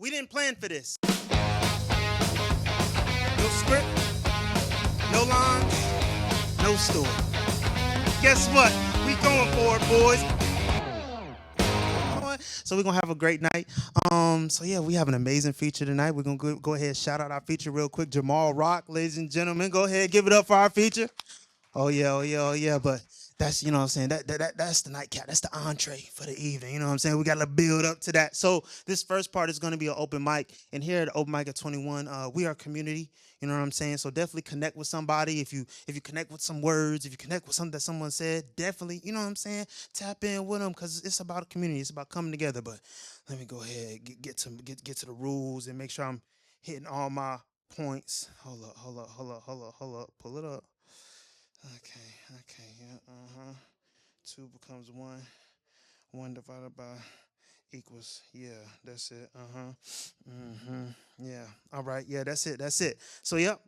We didn't plan for this. No script, no lines, no story. Guess what? We going for it, boys. So we're gonna have a great night. So yeah, we have an amazing feature tonight. We're gonna go ahead and shout out our feature real quick. Jamaal Rocke, ladies and gentlemen. Go ahead, give it up for our feature. Oh yeah, oh yeah, oh yeah. But that's, you know what I'm saying, that's the nightcap. That's the entree for the evening. You know what I'm saying? We gotta build up to that. So this first part is gonna be an open mic. And here at the Open Mic at 21, we are a community. You know what I'm saying? So definitely connect with somebody. If you connect with some words, if you connect with something that someone said, definitely, you know what I'm saying, tap in with them, because it's about a community. It's about coming together. But let me go ahead get to the rules and make sure I'm hitting all my points. Hold up. Pull it up. Okay, yeah, Two becomes one. One divided by equals, yeah, that's it, yeah, all right, yeah, that's it. So, yep,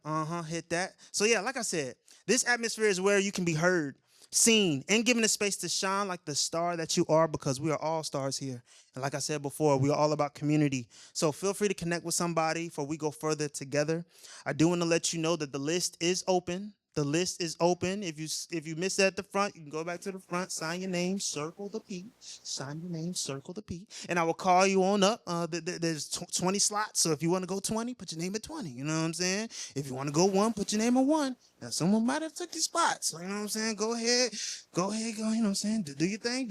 hit that. So, yeah, like I said, this atmosphere is where you can be heard, seen, and given a space to shine like the star that you are, because we are all stars here. And like I said before, we are all about community. So feel free to connect with somebody for we go further together. I do want to let you know that the list is open. The list is open. If you miss it at the front, you can go back to the front, sign your name, circle the P. Sign your name, circle the P. And I will call you on up. There's 20 slots. So if you want to go 20, put your name at 20. You know what I'm saying? If you want to go 1, put your name at 1. Now, someone might have took your spot. So, you know what I'm saying? Go ahead. You know what I'm saying? Do your thing.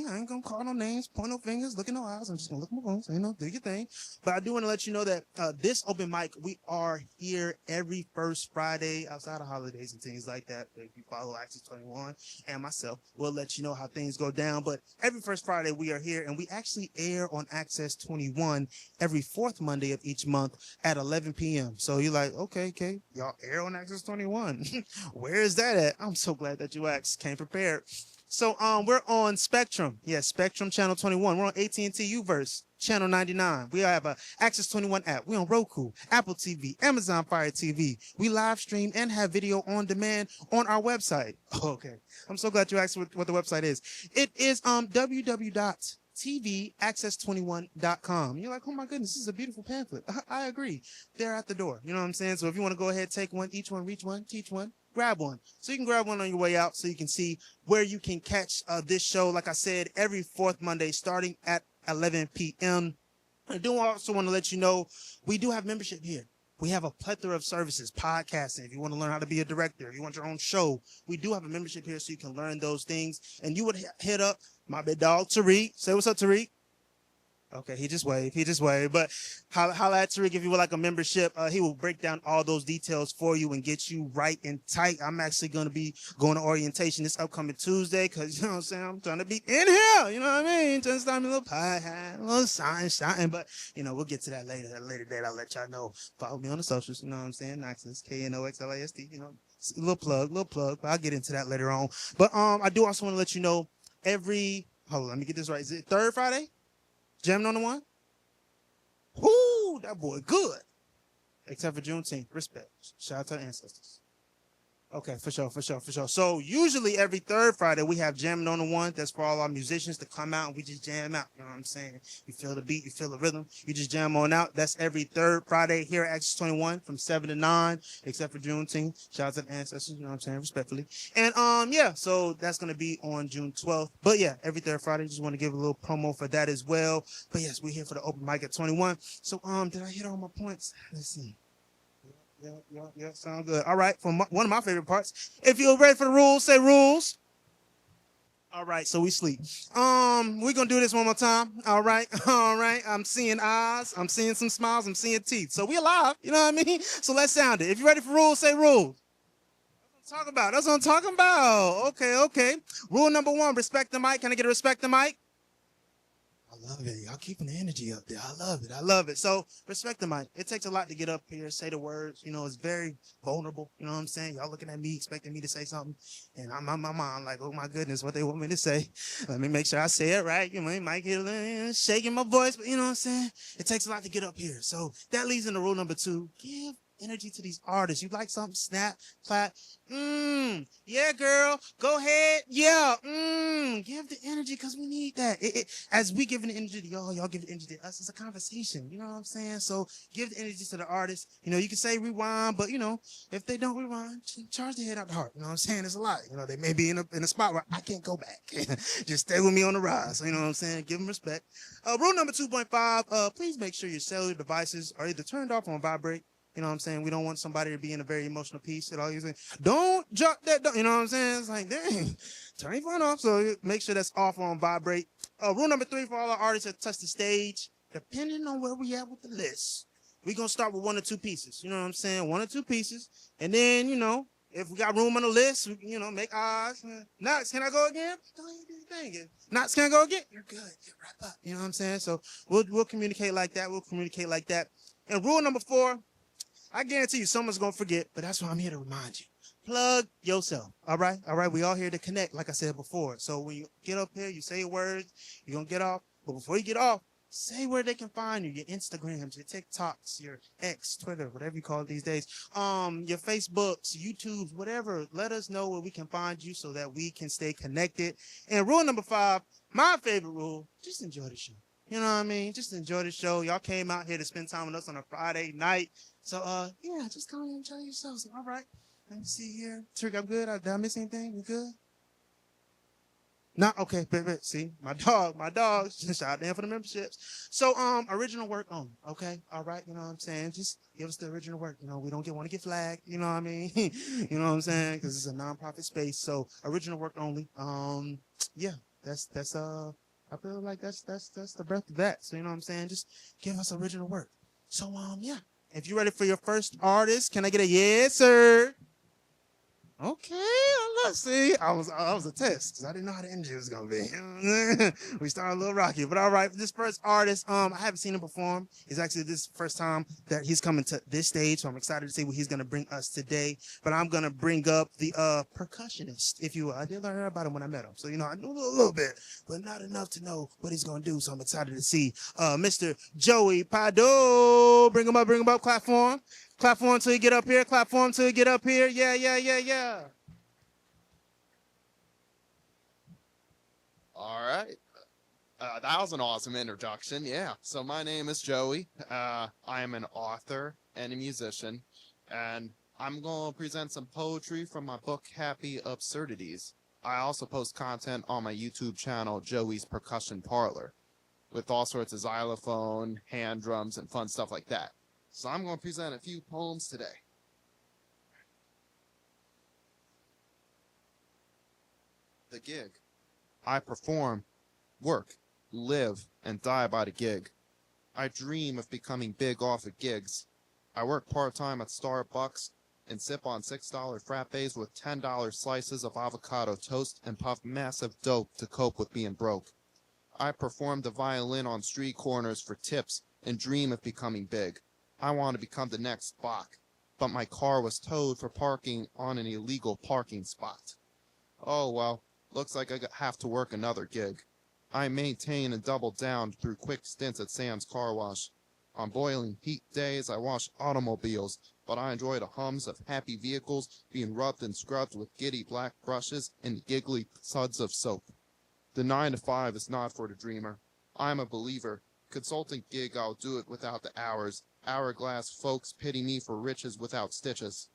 I ain't going to call no names, point no fingers, look in no eyes. I'm just going to look at my phone. So, do your thing. But I do want to let you know that this open mic, we are here every first Friday outside of holidays and things like that. If you follow Access 21 and myself, we'll let you know how things go down. But every first Friday, we are here, and we actually air on Access 21 every fourth Monday of each month at 11 p.m. So you're like, okay, y'all air on Access 21. Where is that at? I'm so glad that you asked. Came prepared. So we're on Spectrum. Yeah, Spectrum Channel 21. We're on AT&T Uverse Channel 99. We have a Access 21 app. We on Roku, Apple TV, Amazon Fire TV. We live stream and have video on demand on our website. Okay. I'm so glad you asked what the website is. It is www.tvaccess21.com. You're like, oh my goodness, this is a beautiful pamphlet. I agree. They're at the door. You know what I'm saying? So if you want to go ahead, take one, each one, reach one, teach one, grab one. So you can grab one on your way out so you can see where you can catch this show. Like I said, every fourth Monday starting at 11 p.m. I do also want to let you know we do have membership here. We have a plethora of services, podcasting. If you want to learn how to be a director, if you want your own show, we do have a membership here so you can learn those things. And you would hit up my big dog, Tariq. Say what's up, Tariq. Okay, he just waved. But holla at Tariq if you would like a membership. He will break down all those details for you and get you right and tight. I'm actually going to be going to orientation this upcoming Tuesday because, you know what I'm saying, I'm trying to be in here. You know what I mean? Just start me a little pie, a little sign. But, we'll get to that later. At a later date, I'll let y'all know. Follow me on the socials. You know what I'm saying? Knoxlist, Knoxlist. Little plug. But I'll get into that later on. But I do also want to let you know hold on, let me get this right. Is it third Friday? Jamming on the one? Whoo, that boy good. Except for Juneteenth. Respect. Shout out to our ancestors. Okay, for sure. So usually every third Friday we have jamming on the one. That's for all our musicians to come out and we just jam out. You know what I'm saying? You feel the beat, you feel the rhythm, you just jam on out. That's every third Friday here at Access 21 from 7 to 9, except for Juneteenth. Shout out to the ancestors, you know what I'm saying, respectfully. And yeah, so that's gonna be on June 12th. But yeah, every third Friday, just want to give a little promo for that as well. But yes, we're here for the open mic at 21. So did I hit all my points? Let's see. Yeah, sound good. All right, one of my favorite parts. If you're ready for the rules, say rules. All right, so we sleep. We're gonna do this one more time. All right. I'm seeing eyes, I'm seeing some smiles, I'm seeing teeth. So we alive, you know what I mean? So let's sound it. If you're ready for rules, say rules. That's what I'm talking about. Okay. Rule number 1, respect the mic. Can I get a respect the mic? I love it. Y'all keeping the energy up there. I love it. So respect the mic. It takes a lot to get up here, say the words. It's very vulnerable. You know what I'm saying? Y'all looking at me, expecting me to say something. And I'm my mind like, oh my goodness, what they want me to say. Let me make sure I say it right. You might get a little shaking my voice, but you know what I'm saying? It takes a lot to get up here. So that leads into rule number 2. Give energy to these artists. You like something, snap, clap, yeah, girl, go ahead, yeah, give the energy because we need that. As we giving the energy to y'all give the energy to us. It's a conversation, you know what I'm saying? So give the energy to the artist. You know, you can say rewind, but you know, if they don't rewind, charge their head out the heart. You know what I'm saying? It's a lot. You know, they may be in a spot where I can't go back. Just stay with me on the ride. So you know what I'm saying? Give them respect. Rule number 2.5, please make sure your cellular devices are either turned off or on vibrate. You know what I'm saying? We don't want somebody to be in a very emotional piece at all. You say, don't drop that. You know what I'm saying? It's like, dang, turn your phone off. So make sure that's off or on vibrate. Rule number 3 for all our artists that touch the stage, depending on where we at with the list, we're going to start with 1 or 2 pieces. You know what I'm saying? 1 or 2 pieces. And then, you know, if we got room on the list, we, you know, make eyes. Knox, can I go again? Go ahead, do your thing. Knox, can I go again? You're good. You're wrap up. You know what I'm saying? So we'll communicate like that. We'll communicate like that. And rule number 4, I guarantee you someone's going to forget, but that's why I'm here to remind you. Plug yourself. All right? All right? We all here to connect, like I said before. So when you get up here, you say your words, you're going to get off. But before you get off, say where they can find you, your Instagrams, your TikToks, your X, Twitter, whatever you call it these days, your Facebooks, YouTubes, whatever. Let us know where we can find you so that we can stay connected. And rule number 5, my favorite rule, just enjoy the show. You know what I mean? Just enjoy the show. Y'all came out here to spend time with us on a Friday night. So, yeah, just come and enjoy yourselves. All right. Let me see here. Trick, I'm good. Did I miss anything? You good? No, okay, see, my dog, shout out there for the memberships. So, original work only, okay, all right, you know what I'm saying, just give us the original work, you know, we don't want to get flagged, you know what I mean, you know what I'm saying, because it's a non-profit space, so original work only, yeah, that's, I feel like that's the breadth of that, so you know what I'm saying, just give us original work. So, yeah, if you're ready for your first artist, can I get a yes, sir? Okay, let's see. I was a test because I didn't know how the energy was gonna be. We started a little rocky, but all right. This first artist, I haven't seen him perform. It's actually this first time that he's coming to this stage, so I'm excited to see what he's gonna bring us today. But I'm gonna bring up the percussionist, if you will. I did learn about him when I met him, so you know I knew a little bit, but not enough to know what he's gonna do. So I'm excited to see Mr. Joey Padow. Bring him up, clap for him. Clap for him till you get up here. Clap for him till you get up here. Yeah. All right. That was an awesome introduction. Yeah. So my name is Joey. I am an author and a musician, and I'm going to present some poetry from my book, Happy Absurdities. I also post content on my YouTube channel, Joey's Percussion Parlor, with all sorts of xylophone, hand drums, and fun stuff like that. So I'm going to present a few poems today. The gig. I perform, work, live, and die by the gig. I dream of becoming big off of gigs. I work part-time at Starbucks and sip on $6 frappes with $10 slices of avocado toast and puff massive dope to cope with being broke. I perform the violin on street corners for tips and dream of becoming big. I want to become the next Bach, but my car was towed for parking on an illegal parking spot. Oh well, looks like I have to work another gig. I maintain and double down through quick stints at Sam's Car Wash. On boiling heat days, I wash automobiles, but I enjoy the hums of happy vehicles being rubbed and scrubbed with giddy black brushes and giggly suds of soap. The 9 to 5 is not for the dreamer. I'm a believer. Consulting gig, I'll do it without the hours. Hourglass folks pity me for riches without stitches.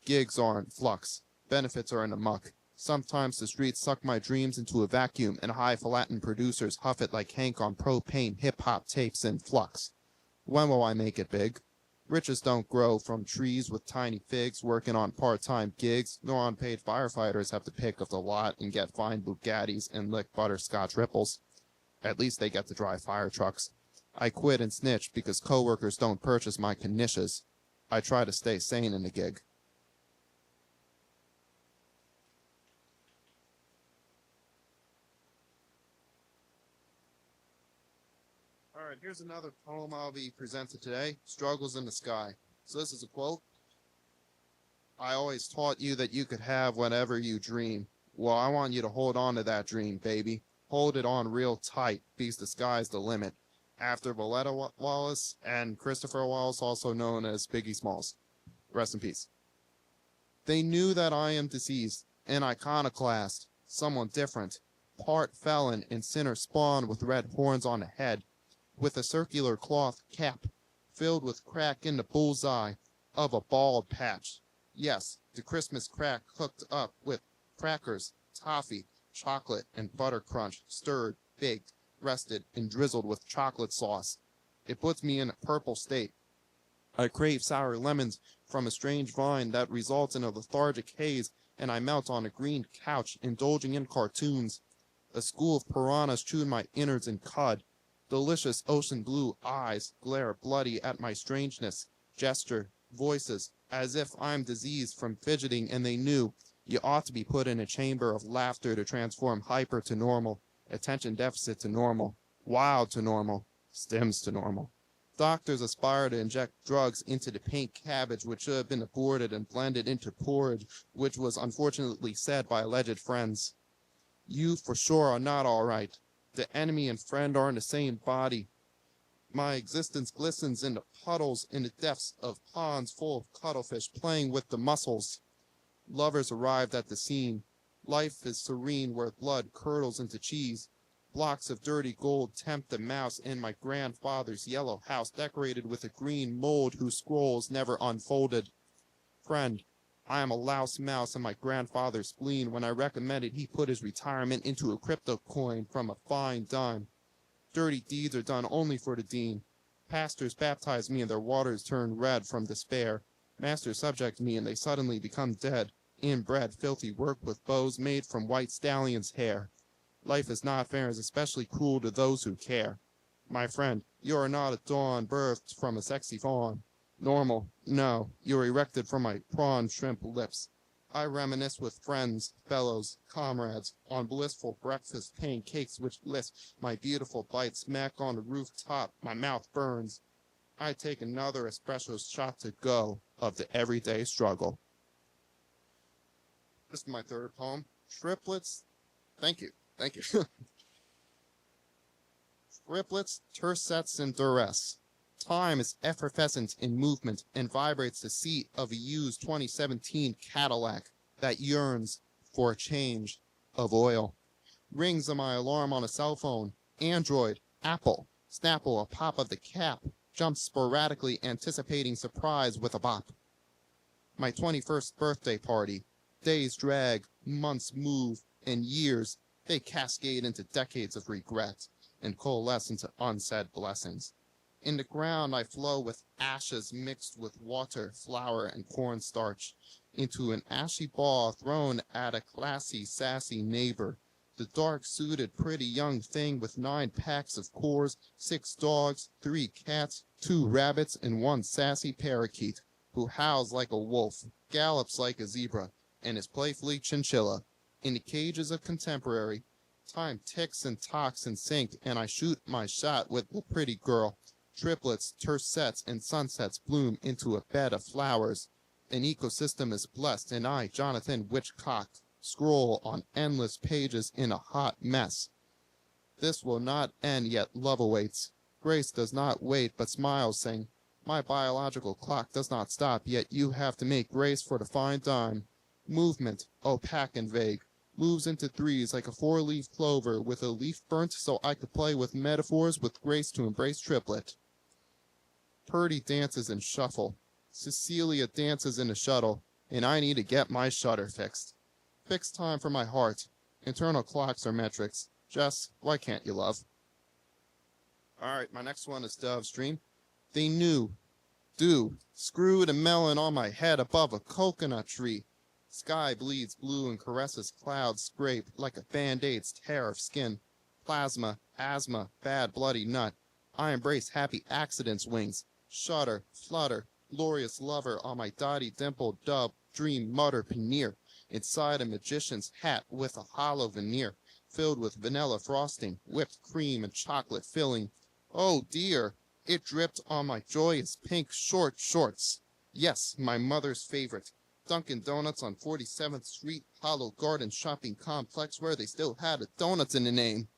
Gigs are in flux. Benefits are in the muck. Sometimes the streets suck my dreams into a vacuum and highfalutin producers huff it like Hank on propane hip-hop tapes in flux. When will I make it big? Riches don't grow from trees with tiny figs working on part-time gigs, nor unpaid firefighters have the pick of the lot and get fine Bugattis and lick butterscotch ripples. At least they get to drive fire trucks. I quit and snitch because coworkers don't purchase my knishes. I try to stay sane in the gig. All right, here's another poem I'll be presenting today, Struggles in the Sky. So this is a quote. I always taught you that you could have whatever you dream. Well, I want you to hold on to that dream, baby. Hold it on real tight, because the sky's the limit. After Valletta Wallace and Christopher Wallace, also known as Biggie Smalls. Rest in peace. They knew that I am diseased, an iconoclast, someone different, part felon and sinner spawn with red horns on a head, with a circular cloth cap filled with crack in the bullseye of a bald patch. Yes, the Christmas crack cooked up with crackers, toffee, chocolate, and butter crunch, stirred, baked, rested, and drizzled with chocolate sauce. It puts me in a purple state. I crave sour lemons from a strange vine that results in a lethargic haze, and I melt on a green couch, indulging in cartoons. A school of piranhas chewed my innards and cud. Delicious ocean blue eyes glare bloody at my strangeness, gesture, voices, as if I'm diseased from fidgeting, and they knew you ought to be put in a chamber of laughter to transform hyper to normal, attention deficit to normal, wild to normal, stims to normal. Doctors aspire to inject drugs into the pink cabbage which should have been aborted and blended into porridge, which was unfortunately said by alleged friends. You for sure are not all right. The enemy and friend are in the same body. My existence glistens in the puddles in the depths of ponds full of cuttlefish playing with the mussels. Lovers arrived at the scene. Life is serene where blood curdles into cheese. Blocks of dirty gold tempt the mouse in my grandfather's yellow house decorated with a green mold whose scrolls never unfolded. Friend, I am a louse mouse in my grandfather's spleen when I recommended he put his retirement into a crypto coin from a fine dime. Dirty deeds are done only for the dean. Pastors baptize me and their waters turn red from despair. Masters subject me and they suddenly become dead. Inbred, filthy work with bows made from white stallion's hair. Life is not fair and is especially cruel to those who care. My friend, you are not a dawn birthed from a sexy fawn. Normal, no, you are erected from my prawn shrimp lips. I reminisce with friends, fellows, comrades, on blissful breakfast pancakes which lisp my beautiful bite smack on the rooftop. My mouth burns. I take another espresso shot to go of the everyday struggle. This is my third poem. Triplets. Thank you. Thank you. Triplets, tercets, and duress. Time is effervescent in movement and vibrates the seat of a used 2017 Cadillac that yearns for a change of oil. Rings of my alarm on a cell phone. Android, Apple, Snapple, a pop of the cap. Jumps sporadically, anticipating surprise with a bop. My 21st birthday party. Days drag, months move, and years, they cascade into decades of regret and coalesce into unsaid blessings. In the ground I flow with ashes mixed with water, flour, and cornstarch, into an ashy ball thrown at a classy, sassy neighbor. The dark-suited, pretty young thing with 9 packs of cores, 6 dogs, 3 cats, 2 rabbits, and 1 sassy parakeet, who howls like a wolf, gallops like a zebra, and is playfully chinchilla. In the cages of contemporary, time ticks and talks in sync, and I shoot my shot with the pretty girl. Triplets, tercets, and sunsets bloom into a bed of flowers. An ecosystem is blessed, and I, Jonathan Witchcock, scroll on endless pages in a hot mess. This will not end, yet love awaits. Grace does not wait, but smiles sing. My biological clock does not stop, yet you have to make grace for the fine dime. Movement, opaque and vague, moves into threes like a 4-leaf clover with a leaf burnt so I could play with metaphors with grace to embrace triplet. Purdy dances in shuffle. Cecilia dances in a shuttle, and I need to get my shutter fixed. Fixed time for my heart. Internal clocks are metrics. Jess, why can't you love? Alright, my next one is Dove's Dream. They knew. Do. Screwed a melon on my head above a coconut tree. Sky bleeds blue and caresses clouds scrape like a Band-Aid's tear of skin. Plasma, asthma, bad bloody nut. I embrace happy accidents wings. Shudder, flutter, glorious lover on my dotty dimpled dove dream mutter paneer. Inside a magician's hat with a hollow veneer, filled with vanilla frosting, whipped cream and chocolate filling. Oh dear, it dripped on my joyous pink short shorts. Yes, my mother's favorite. Dunkin' Donuts on 47th Street, Hollow Garden Shopping Complex where they still had a donuts in the name.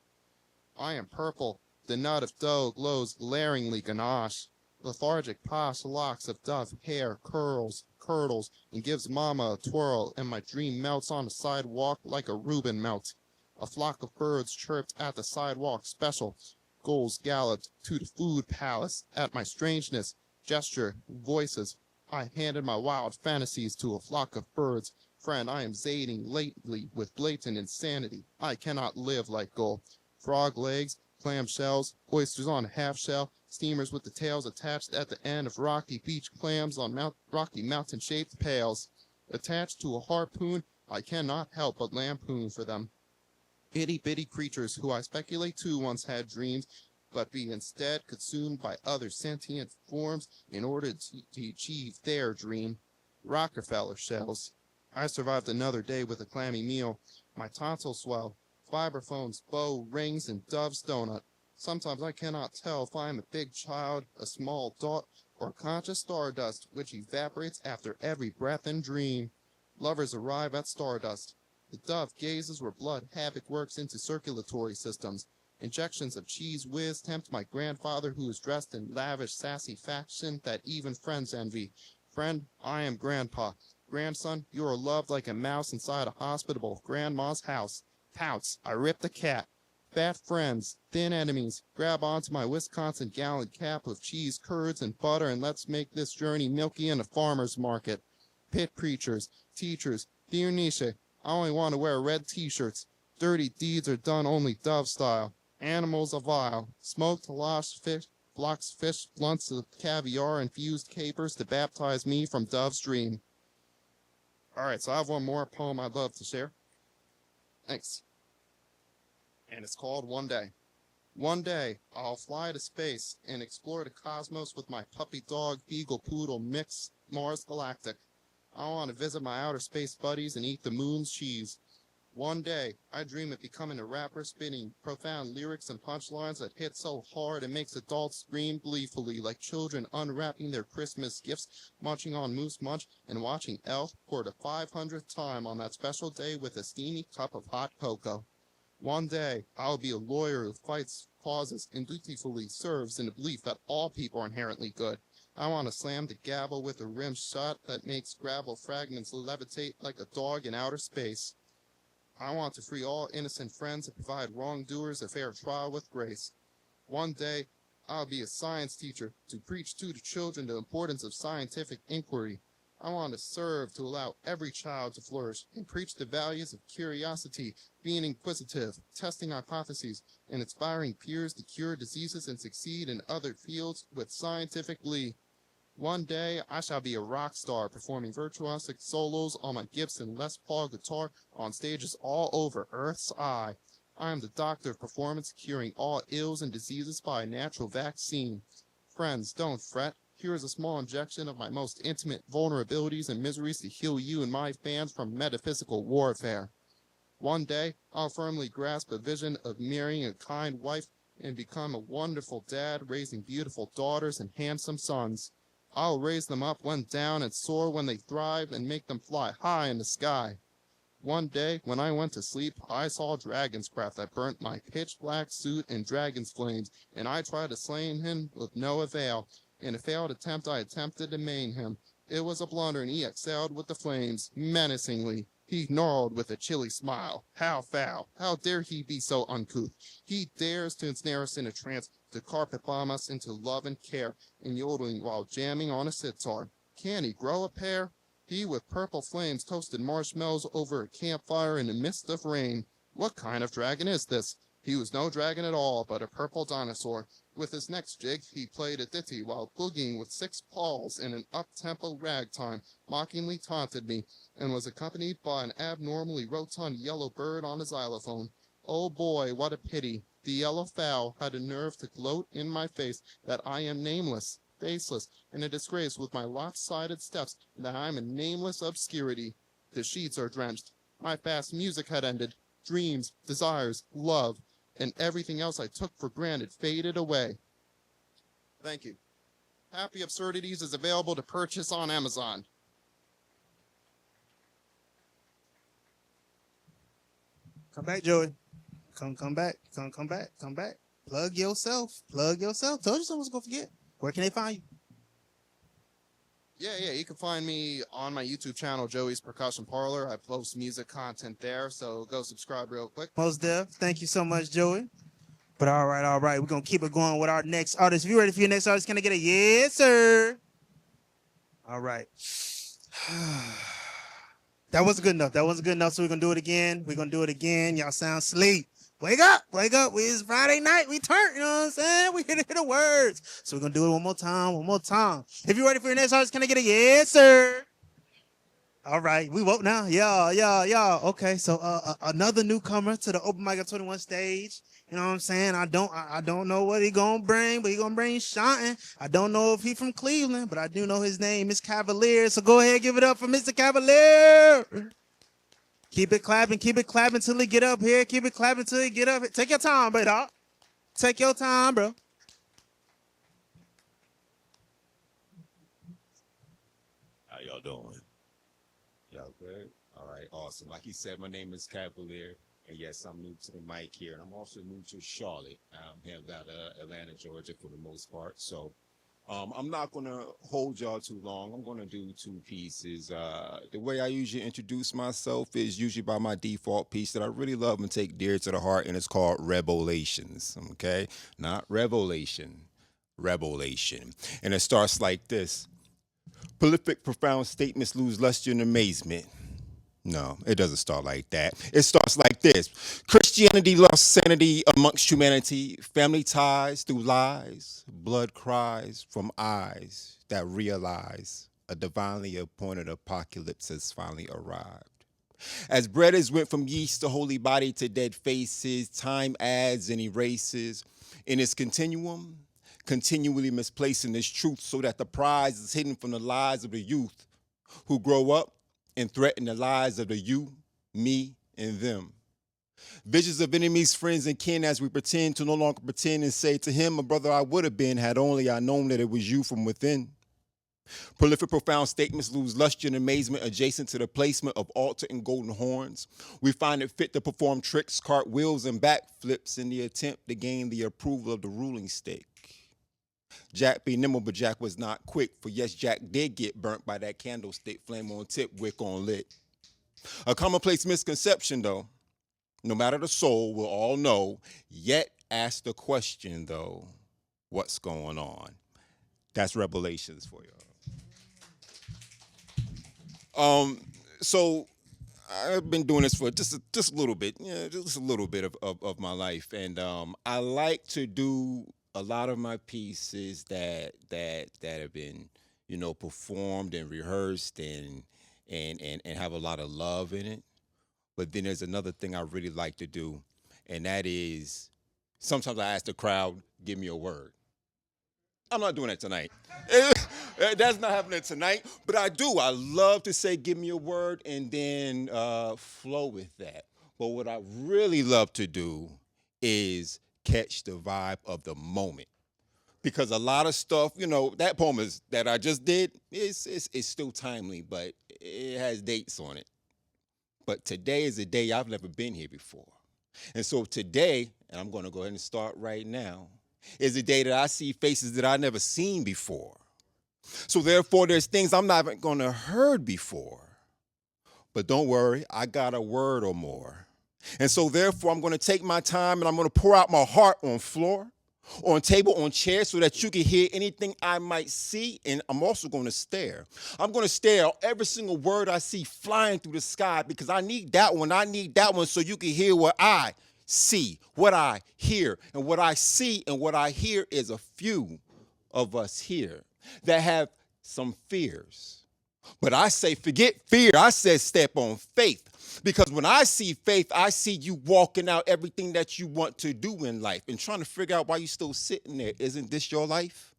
I am purple. The nut of dough glows glaringly ganache. Lethargic posh locks of dove hair curls, curdles, and gives mama a twirl, and my dream melts on the sidewalk like a Reuben melt. A flock of birds chirped at the sidewalk special. Gulls galloped to the food palace at my strangeness, gesture, voices. I handed my wild fantasies to a flock of birds. Friend, I am zaiding lately with blatant insanity. I cannot live like gull. Frog legs, clam shells, oysters on a half shell, steamers with the tails attached at the end of rocky beach clams on rocky mountain-shaped pails. Attached to a harpoon, I cannot help but lampoon for them. Itty-bitty creatures who I speculate too once had dreams, but be instead consumed by other sentient forms in order to achieve their dream. Rockefeller shells. I survived another day with a clammy meal. My tonsils swell. Vibraphones, bow, rings, and Dove's donut. Sometimes I cannot tell if I am a big child, a small dot, or conscious stardust which evaporates after every breath and dream. Lovers arrive at stardust. The dove gazes where blood havoc works into circulatory systems. Injections of cheese whiz tempt my grandfather who is dressed in lavish sassy fashion that even friends envy. Friend, I am grandpa. Grandson, you are loved like a mouse inside a hospitable grandma's house. Pounce, I rip the cat. Fat friends, thin enemies, grab onto my Wisconsin gallon cap of cheese, curds, and butter, and let's make this journey milky in a farmer's market. Pit preachers, teachers, dear Nisha, I only want to wear red t-shirts. Dirty deeds are done only Dove style. Animals are vile. Smoked lost fish, flocks fish, blunts of caviar, infused capers to baptize me from Dove's dream. All right, so I have one more poem I'd love to share. Thanks. And it's called One Day. One day, I'll fly to space and explore the cosmos with my puppy dog, beagle poodle mix, Mars Galactic. I want to visit my outer space buddies and eat the moon's cheese. One day, I dream of becoming a rapper spitting profound lyrics and punchlines that hit so hard it makes adults scream gleefully like children unwrapping their Christmas gifts, munching on Moose Munch, and watching Elf for the 500th time on that special day with a steamy cup of hot cocoa. One day, I'll be a lawyer who fights causes and dutifully serves in the belief that all people are inherently good. I want to slam the gavel with a rim shot that makes gravel fragments levitate like a dog in outer space. I want to free all innocent friends and provide wrongdoers a fair trial with grace. One day, I'll be a science teacher to preach to the children the importance of scientific inquiry. I want to serve to allow every child to flourish and preach the values of curiosity, being inquisitive, testing hypotheses, and inspiring peers to cure diseases and succeed in other fields with scientific glee. One day, I shall be a rock star performing virtuosic solos on my Gibson Les Paul guitar on stages all over Earth's eye. I am the doctor of performance, curing all ills and diseases by a natural vaccine. Friends, don't fret. Here is a small injection of my most intimate vulnerabilities and miseries to heal you and my fans from metaphysical warfare. One day, I'll firmly grasp a vision of marrying a kind wife and become a wonderful dad, raising beautiful daughters and handsome sons. I'll raise them up when down and soar when they thrive and make them fly high in the sky. One day, when I went to sleep, I saw dragon's breath that burnt my pitch-black suit in dragon's flames, and I tried to slay him with no avail. In a failed attempt, I attempted to maim him. It was a blunder, and he exhaled with the flames, menacingly. He gnarled with a chilly smile. How foul! How dare he be so uncouth? He dares to ensnare us in a trance, to carpet bomb us into love and care, and yodeling while jamming on a sitar. Can he grow a pair? He with purple flames toasted marshmallows over a campfire in the midst of rain. What kind of dragon is this? He was no dragon at all, but a purple dinosaur. With his next jig, he played a ditty while boogieing with 6 paws in an up-tempo ragtime, mockingly taunted me, and was accompanied by an abnormally rotund yellow bird on a xylophone. Oh boy, what a pity. The yellow fowl had a nerve to gloat in my face that I am nameless, faceless, and a disgrace with my lopsided steps, that I am a nameless obscurity. The sheets are drenched. My fast music had ended. Dreams, desires, love, and everything else I took for granted faded away. Thank you. Happy Absurdities is available to purchase on Amazon. Come back, Joey. Come back. Come back. Plug yourself. Told you someone's gonna forget. Where can they find you? Yeah. You can find me on my YouTube channel, Joey's Percussion Parlor. I post music content there, so go subscribe real quick. Most Def. Thank you so much, Joey. But all right. We're going to keep it going with our next artist. If you're ready for your next artist, can I get a yes, sir? All right. That wasn't good enough. So we're going to do it again. Y'all sound asleep. Wake up. It's Friday night. We turn, you know what I'm saying? We here to hear the words. So we're going to do it one more time. If you're ready for your next artist, can I get a yes, sir? All right, we vote now. Yeah. Okay, so another newcomer to the Open Mic at 21 stage. You know what I'm saying? I don't know what he gonna bring, but he gonna bring shouting. I don't know if he from Cleveland, but I do know his name is Cavalier. So go ahead, give it up for Mr. Cavalier. Keep it clapping till he get up here. Keep it clapping till he get up here. Take your time, bro, dog. Take your time, bro. How y'all doing? Y'all good? All right, awesome. Like he said, my name is Cavalier, and yes, I'm new to the mic here, and I'm also new to Charlotte. I'm here out of Atlanta, Georgia, for the most part. So, I'm not gonna hold y'all too long. I'm gonna do two pieces. The way I usually introduce myself is usually by my default piece that I really love and take dear to the heart, and it's called Revelations. Okay, not Revelation, Revelation, and it starts like this. Prolific, profound statements lose luster and amazement. No, it doesn't start like that. It starts like this. Christianity lost sanity amongst humanity. Family ties through lies. Blood cries from eyes that realize a divinely appointed apocalypse has finally arrived. As breaders went from yeast to holy body to dead faces, time adds and erases. In its continuum, continually misplacing this truth so that the prize is hidden from the lies of the youth who grow up and threaten the lives of the you, me, and them. Visions of enemies, friends, and kin as we pretend to no longer pretend and say to him, a brother I would have been had only I known that it was you from within. Prolific, profound statements lose luster and amazement adjacent to the placement of altar and golden horns. We find it fit to perform tricks, cartwheels, and backflips in the attempt to gain the approval of the ruling stake. Jack be nimble, but Jack was not quick. For yes, Jack did get burnt by that candlestick, flame on tip, wick on lit. A commonplace misconception, though, no matter the soul, we'll all know, yet ask the question, though, what's going on? That's Revelations for y'all. So I've been doing this for just a little bit, just a little bit of my life. And I like to do a lot of my pieces that have been, performed and rehearsed and have a lot of love in it. But then there's another thing I really like to do, and that is sometimes I ask the crowd, give me a word. I'm not doing that tonight. That's not happening tonight, but I do. I love to say, give me a word, and then flow with that. But what I really love to do is catch the vibe of the moment. Because a lot of stuff, that poem that I just did, is still timely, but it has dates on it. But today is a day I've never been here before. And so today, and I'm going to go ahead and start right now, is a day that I see faces that I've never seen before. So therefore, there's things I'm not going to heard before. But don't worry, I got a word or more. And so therefore, I'm going to take my time and I'm going to pour out my heart on floor, on table, on chair, so that you can hear anything I might see. And I'm also going to stare. I'm going to stare at every single word I see flying through the sky, because I need that one. I need that one so you can hear what I see, what I hear. And what I see and what I hear is a few of us here that have some fears. But I say, forget fear. I said, step on faith. Because when I see faith, I see you walking out everything that you want to do in life and trying to figure out why you're still sitting there. Isn't this your life?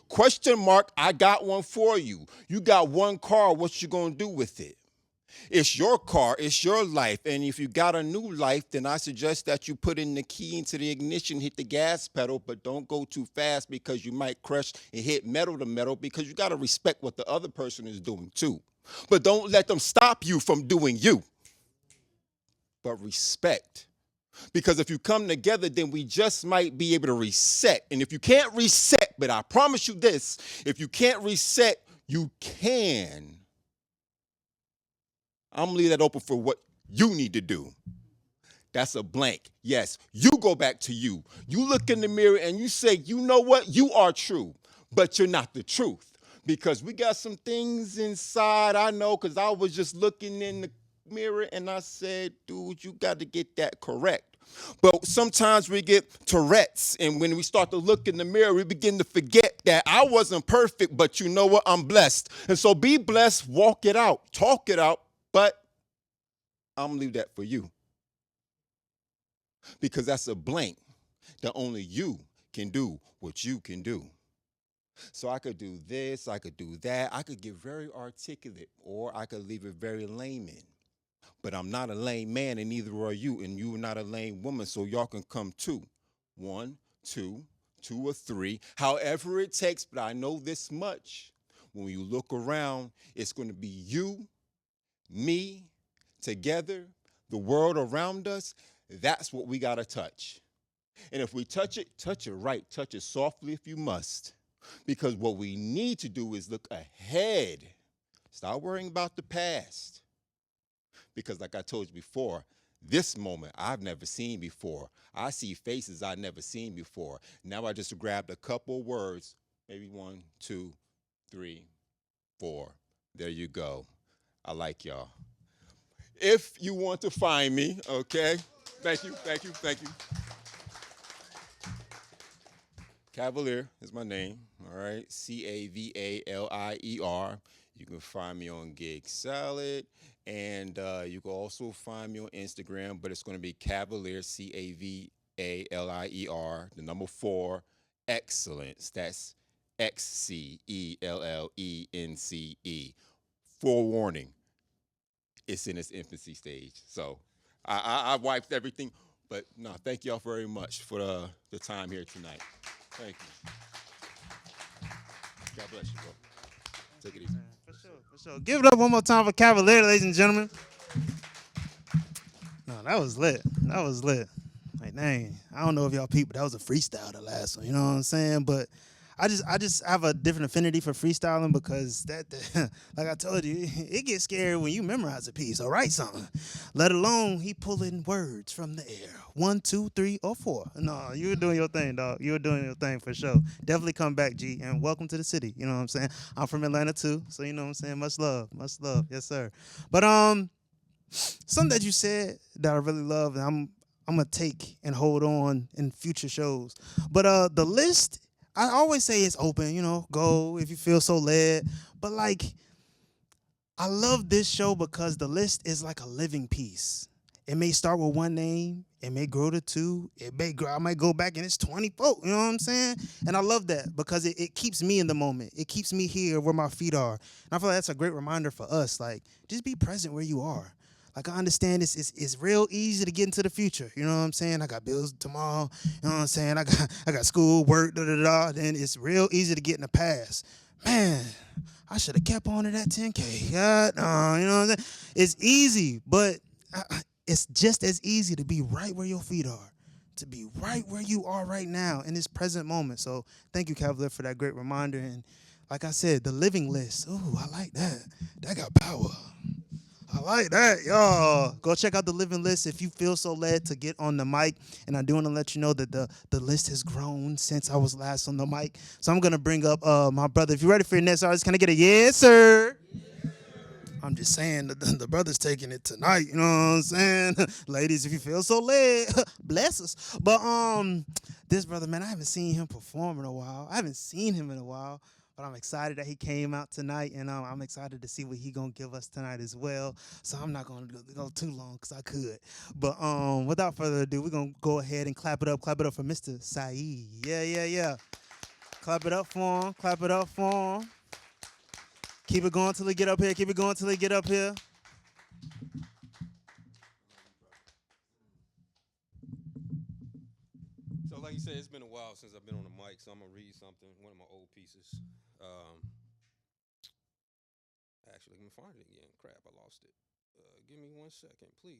Question mark, I got one for you. You got one car, what you gonna do with it? It's your car, it's your life. And if you got a new life, then I suggest that you put in the key into the ignition, hit the gas pedal, but don't go too fast, because you might crush and hit metal to metal, because you gotta respect what the other person is doing too. But don't let them stop you from doing you. But respect. Because if you come together, then we just might be able to reset. And if you can't reset, but I promise you this, if you can't reset, You can. I'm gonna leave that open for what you need to do. That's a blank. Yes, you go back to you. You look in the mirror and you say, you know what? You are true, but you're not the truth. Because we got some things inside, I know, because I was just looking in the mirror and I said, dude, you got to get that correct. But sometimes we get Tourette's, and when we start to look in the mirror, we begin to forget that I wasn't perfect, but you know what? I'm blessed. And so be blessed, walk it out, talk it out, but I'm going to leave that for you. Because that's a blank that only you can do what you can do. So I could do this, I could do that, I could get very articulate, or I could leave it very layman. But I'm not a lame man, and neither are you, and you are not a lame woman, so y'all can come two. 1, 2, 2 or 3, however it takes, but I know this much. When you look around, it's going to be you, me, together, the world around us. That's what we got to touch. And if we touch it right. Touch it softly if you must. Because what we need to do is look ahead. Stop worrying about the past. Because like I told you before, this moment I've never seen before. I see faces I've never seen before. Now I just grabbed a couple words, maybe 1, 2, 3, 4. There you go. I like y'all. If you want to find me, okay? Thank you. Cavalier is my name, all right? Cavalier. You can find me on Gig Salad, and you can also find me on Instagram, but it's going to be Cavalier, Cavalier, the number 4, excellence. That's XCELLENCE. Forewarning, it's in its infancy stage. So I wiped everything, but no, thank y'all very much for the time here tonight. Thank you. God bless you, bro. Take it easy. For sure. Give it up one more time for Cavalier, ladies and gentlemen. No, that was lit. Like, dang, I don't know if y'all peeped, but that was a freestyle, the last one. You know what I'm saying? But I just have a different affinity for freestyling because that like I told you, it gets scary when you memorize a piece or write something. Let alone he pulling words from the air. 1, 2, 3, or 4. No, you were doing your thing, dog. You were doing your thing for sure. Definitely come back, G, and welcome to the city. You know what I'm saying? I'm from Atlanta too, so you know what I'm saying. Much love, yes sir. But something that you said that I really love, and I'm gonna take and hold on in future shows. But the list, I always say it's open, go if you feel so led. But like, I love this show because the list is like a living piece. It may start with one name, it may grow to 2, I might go back and it's 24, you know what I'm saying? And I love that because it keeps me in the moment. It keeps me here where my feet are. And I feel like that's a great reminder for us. Like, just be present where you are. Like, I understand it's real easy to get into the future. You know what I'm saying? I got bills tomorrow. You know what I'm saying? I got school, work, Then it's real easy to get in the past. Man, I should have kept on to that 10K. God, you know what I'm saying? It's easy, but it's just as easy to be right where your feet are, to be right where you are right now in this present moment. So thank you, Cavalier, for that great reminder. And like I said, the living list. Ooh, I like that. That got power. I like that, y'all. Go check out the living list if you feel so led to get on the mic. And I do want to let you know that the list has grown since I was last on the mic. So I'm going to bring up my brother. If you're ready for your next artist, can I get a yes, sir? I'm just saying the brother's taking it tonight. You know what I'm saying? Ladies, if you feel so led, bless us. But this brother, man, I haven't seen him perform in a while. But I'm excited that he came out tonight, and I'm excited to see what he gonna give us tonight as well. So I'm not gonna go too long because I could. But without further ado, we're gonna go ahead and clap it up for Mr. Sae. Yeah. Clap it up for him. Keep it going till he get up here. So, like you said, it's been a while since I've been on the mic, so I'm gonna read something, one of my old pieces. Actually, let me find it again. Crap, I lost it. Give me 1 second, please.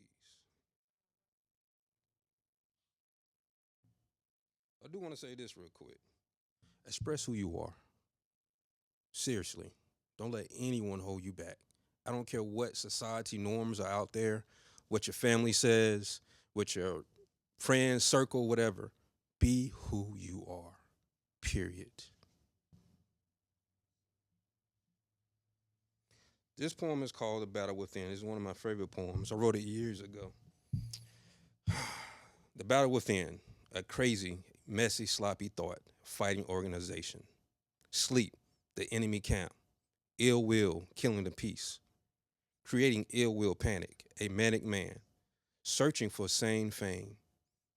I do want to say this real quick. Express who you are. Seriously. Don't let anyone hold you back. I don't care what society norms are out there, what your family says, what your friends circle, whatever. Be who you are. Period. This poem is called The Battle Within. It's one of my favorite poems. I wrote it years ago. The Battle Within, a crazy, messy, sloppy thought, fighting organization. Sleep, the enemy camp. Ill will, killing the peace. Creating ill will panic, a manic man. Searching for sane fame.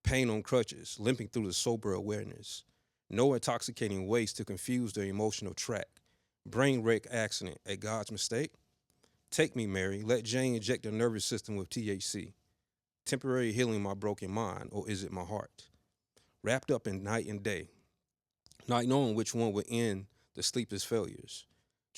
Pain on crutches, limping through the sober awareness. No intoxicating waste to confuse the emotional track. Brain wreck accident, a God's mistake? Take me, Mary, let Jane inject the nervous system with THC. Temporary healing my broken mind, or is it my heart? Wrapped up in night and day, not knowing which one would end the sleepless failures.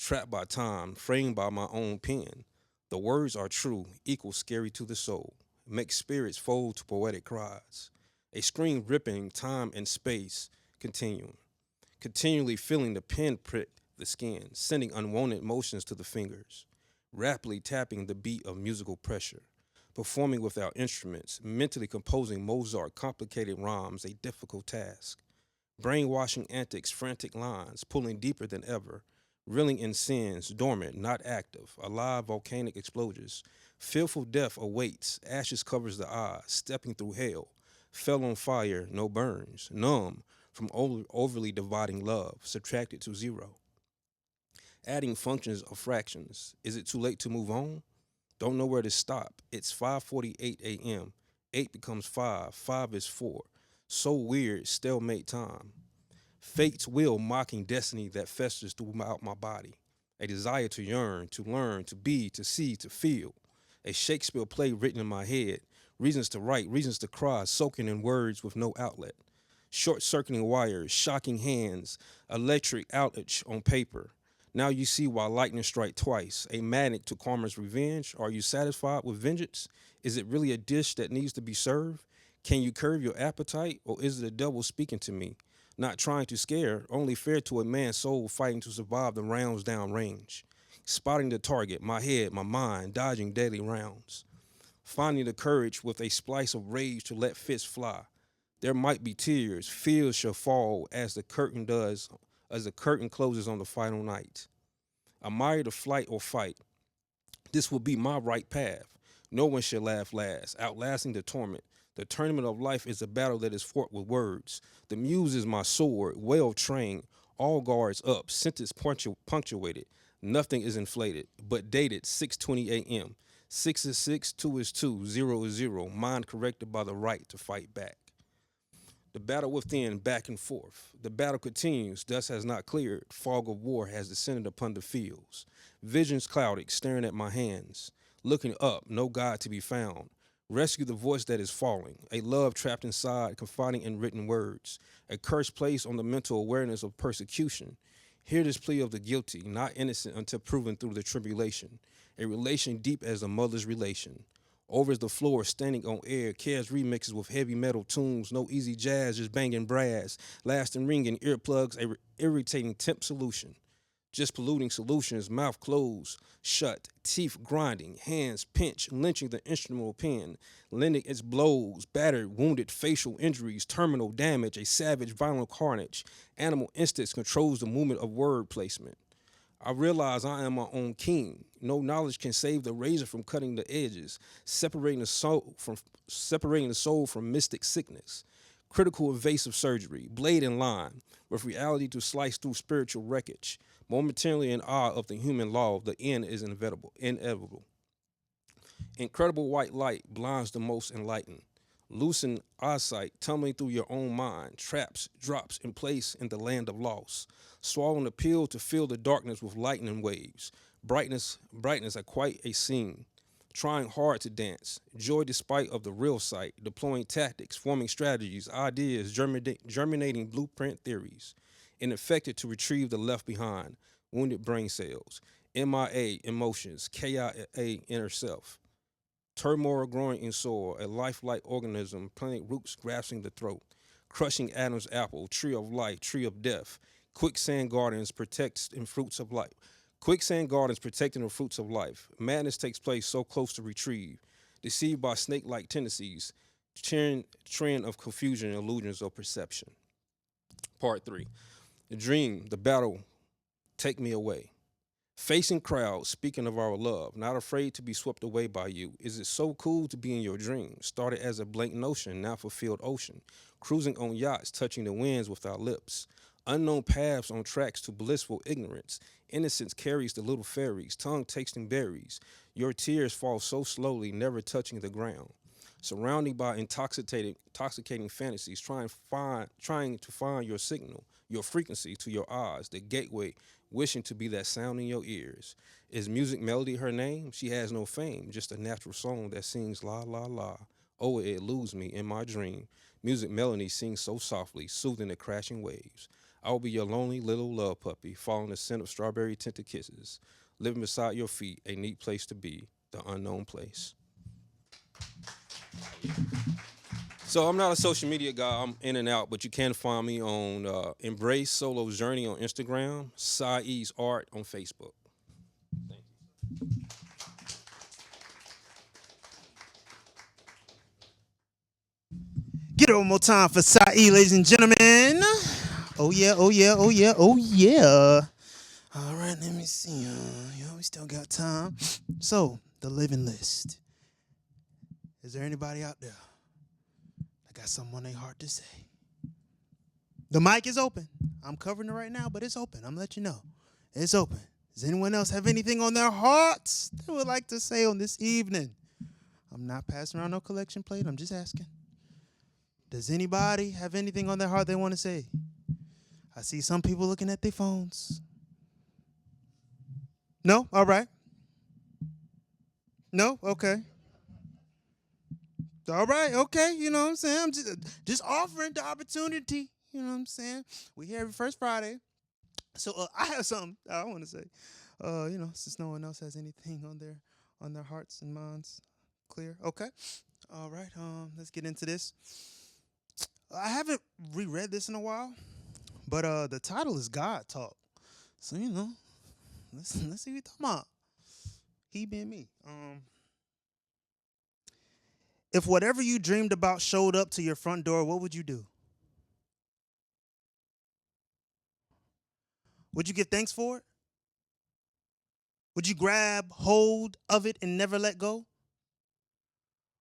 Trapped by time, framed by my own pen. The words are true, equal scary to the soul. Make spirits fold to poetic cries. A screen ripping time and space, continually feeling the pen prick the skin, sending unwanted motions to the fingers. Rapidly tapping the beat of musical pressure. Performing without instruments, mentally composing Mozart complicated rhymes, a difficult task. Brainwashing antics, frantic lines, pulling deeper than ever. Reeling in sins, dormant, not active, alive volcanic explosions. Fearful death awaits, ashes covers the eyes, stepping through hell. Fell on fire, no burns, numb from overly dividing love, subtracted to zero. Adding functions of fractions. Is it too late to move on? Don't know where to stop. It's 5:48 a.m. 8 becomes 5. 5 is 4. So weird, stalemate time. Fate's will mocking destiny that festers throughout my body. A desire to yearn, to learn, to be, to see, to feel. A Shakespeare play written in my head. Reasons to write, reasons to cry, soaking in words with no outlet. Short-circuiting wires, shocking hands, electric outage on paper. Now you see why lightning strike twice. A magnet to karma's revenge. Are you satisfied with vengeance? Is it really a dish that needs to be served? Can you curb your appetite, or is it the devil speaking to me? Not trying to scare, only fair to a man's soul fighting to survive the rounds down range. Spotting the target, my head, my mind, dodging deadly rounds. Finding the courage with a splice of rage to let fists fly. There might be tears, fears shall fall as the curtain closes on the final night. Admire the flight or fight. This will be my right path. No one shall laugh last, outlasting the torment. The tournament of life is a battle that is fought with words. The muse is my sword, well trained, all guards up, sentence punctuated. Nothing is inflated, but dated 6:20 a.m. 6 is 6, 2 is 2, 0 is 0. Mind corrected by the right to fight back. The battle within, back and forth. The battle continues, dust has not cleared. Fog of war has descended upon the fields. Visions clouded, staring at my hands. Looking up, no God to be found. Rescue the voice that is falling. A love trapped inside, confiding in written words. A curse placed on the mental awareness of persecution. Hear this plea of the guilty, not innocent until proven through the tribulation. A relation deep as a mother's relation. Over the floor, standing on air, Cares remixes with heavy metal tunes, no easy jazz, just banging brass, lasting ringing earplugs, a irritating temp solution. Just polluting solutions, mouth closed, shut, teeth grinding, hands pinch, lynching the instrumental pen, lending its blows, battered, wounded, facial injuries, terminal damage, a savage, violent carnage. Animal instincts controls the movement of word placement. I realize I am my own king. No knowledge can save the razor from cutting the edges, separating the soul from mystic sickness. Critical invasive surgery, blade in line, with reality to slice through spiritual wreckage. Momentarily in awe of the human law, the end is inevitable. Incredible white light blinds the most enlightened. Loosen eyesight, tumbling through your own mind, traps, drops in place in the land of loss. Swallowing the pill to fill the darkness with lightning waves. Brightness are quite a scene. Trying hard to dance, joy despite of the real sight, deploying tactics, forming strategies, ideas, germinating blueprint theories. Ineffective to retrieve the left behind, wounded brain cells. MIA, emotions, KIA, inner self. Turmoil growing in soil, a lifelike organism, planting roots grasping the throat, crushing Adam's apple, tree of life, tree of death, quicksand gardens protects in fruits of life, Quicksand gardens protecting the fruits of life. Madness takes place so close to retrieve. Deceived by snake-like tendencies. Trend of confusion, illusions of perception. Part 3. The dream, the battle, take me away. Facing crowds, speaking of our love, not afraid to be swept away by you. Is it so cool to be in your dream? Started as a blank notion, now fulfilled ocean. Cruising on yachts, touching the winds with our lips. Unknown paths on tracks to blissful ignorance. Innocence carries the little fairies, tongue tasting berries. Your tears fall so slowly, never touching the ground. Surrounded by intoxicating fantasies, trying to find your signal, your frequency to your eyes, the gateway, wishing to be that sound in your ears. Is music melody her name? She has no fame, just a natural song that sings la la la. Oh, it eludes me in my dream. Music melody sings so softly, soothing the crashing waves. I will be your lonely little love puppy, following the scent of strawberry tinted kisses, living beside your feet, a neat place to be, the unknown place. So I'm not a social media guy. I'm in and out, but you can find me on Embrace Solo Journey on Instagram, Sae's Art on Facebook. Thank you. Get it one more time for Sae, ladies and gentlemen. Oh yeah, oh yeah, oh yeah, oh yeah. All right, let me see. We still got time. So, the living list. Is there anybody out there that got something on their heart to say? The mic is open. I'm covering it right now, but it's open. I'm letting you know. It's open. Does anyone else have anything on their hearts they would like to say on this evening? I'm not passing around no collection plate. I'm just asking. Does anybody have anything on their heart they want to say? I see some people looking at their phones. No? All right. No? Okay. All right, okay, you know what I'm saying? I'm just offering the opportunity, you know what I'm saying? We here every first Friday. So I have something I want to say. Since no one else has anything on their hearts and minds clear. Okay. All right, let's get into this. I haven't reread this in a while, but the title is God Talk. So, let's see what you're talking about. He being me. If whatever you dreamed about showed up to your front door, what would you do? Would you give thanks for it? Would you grab hold of it and never let go?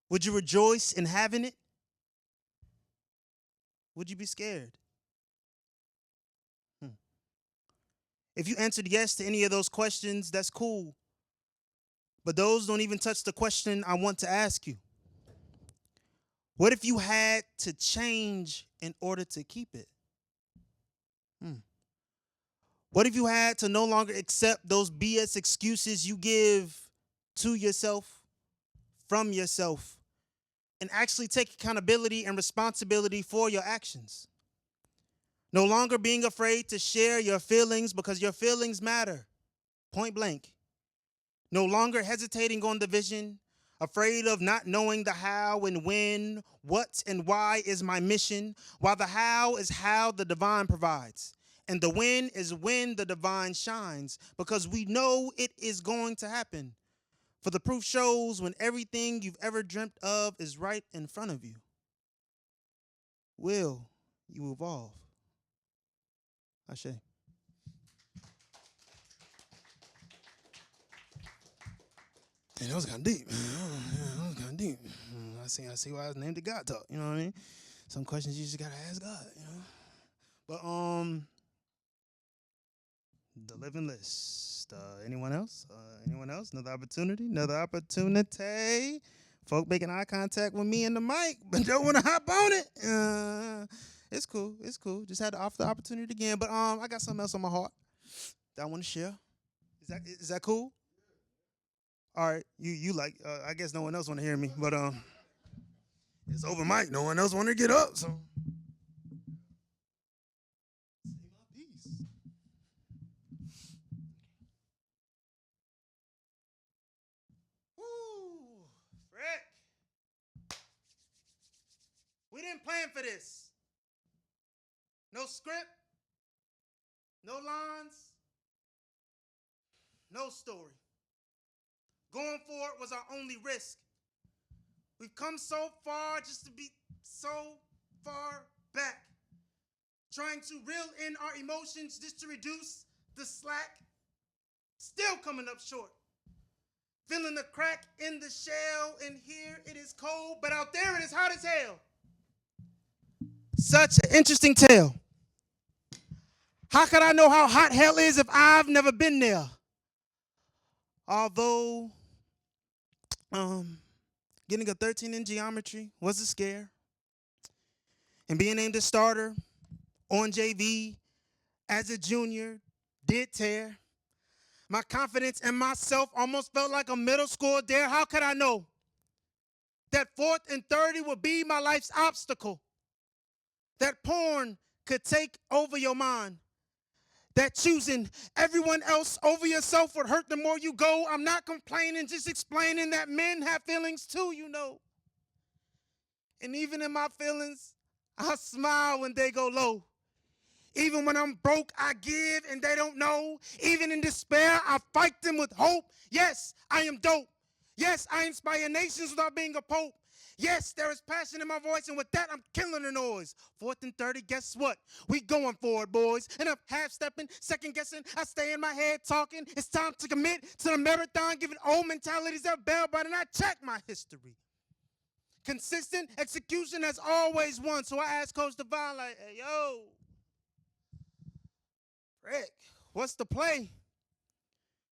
Would you rejoice in having it? Would you be scared? If you answered yes to any of those questions, that's cool. But those don't even touch the question I want to ask you. What if you had to change in order to keep it? What if you had to no longer accept those BS excuses you give to yourself, from yourself, and actually take accountability and responsibility for your actions? No longer being afraid to share your feelings because your feelings matter, point blank. No longer hesitating on the vision, afraid of not knowing the how and when, what and why is my mission, while the how is how the divine provides. And the when is when the divine shines, because we know it is going to happen. For the proof shows when everything you've ever dreamt of is right in front of you. Will you evolve? Ashe. And that was kind of deep. That was kind of deep. I see why I was named the God Talk. You know what I mean? Some questions you just gotta ask God. But the living list. Anyone else? Anyone else? Another opportunity. Another opportunity. Folk making eye contact with me and the mic, but don't want to hop on it. It's cool. It's cool. Just had to offer the opportunity again. But I got something else on my heart that I want to share. Is that cool? All right, you like, I guess no one else want to hear me, but it's open mic. No one else want to get up, so. Say my piece. Woo, Frick. We didn't plan for this. No script, no lines. no story. Going for it was our only risk. We've come so far just to be so far back. Trying to reel in our emotions just to reduce the slack. Still coming up short. Feeling the crack in the shell, and here it is cold, but out there it is hot as hell. Such an interesting tale. How could I know how hot hell is if I've never been there? Although, getting a 13 in geometry was a scare. And being named a starter on JV as a junior did tear. My confidence in myself almost felt like a middle school dare. How could I know that 4th and 30 would be my life's obstacle? That porn could take over your mind. That choosing everyone else over yourself would hurt the more you go. I'm not complaining, just explaining that men have feelings too, you know. And even in my feelings, I smile when they go low. Even when I'm broke, I give and they don't know. Even in despair, I fight them with hope. Yes, I am dope. Yes, I inspire nations without being a pope. Yes, there is passion in my voice, and with that, I'm killing the noise. 4th and 30, guess what? We going for it, boys. And I'm half-stepping, second-guessing. I stay in my head talking. It's time to commit to the marathon, giving old mentalities their bell button. I check my history. Consistent execution has always won. So I asked Coach Devon, like, hey, yo, Rick, what's the play?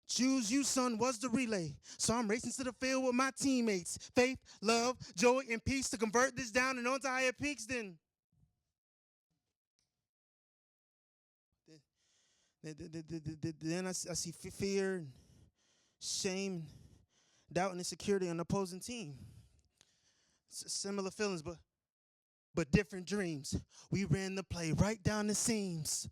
Choose you, son, was the relay. So I'm racing to the field with my teammates. Faith, love, joy, and peace to convert this down and onto higher peaks. Then I see fear, and shame, doubt, and insecurity on the opposing team. Similar feelings, but different dreams. We ran the play right down the seams.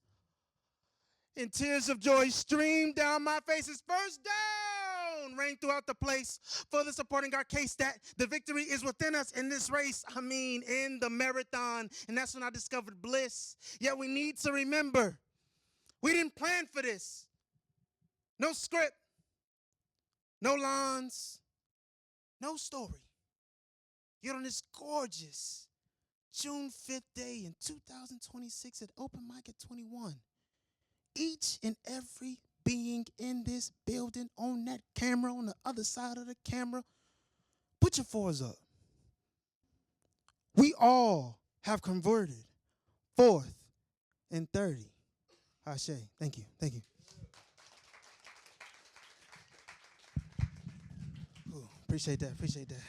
And tears of joy streamed down my face as first down rang throughout the place, further supporting our case that the victory is within us in this race. I mean, in the marathon. And that's when I discovered bliss. Yet we need to remember, we didn't plan for this. No script, no lines, no story. Yet on this gorgeous June 5th day in 2026 at Open Mic at 21, each and every being in this building, on that camera, on the other side of the camera, put your fours up. We all have converted 4th and 30. Ashe, thank you, thank you. Ooh, appreciate that, appreciate that.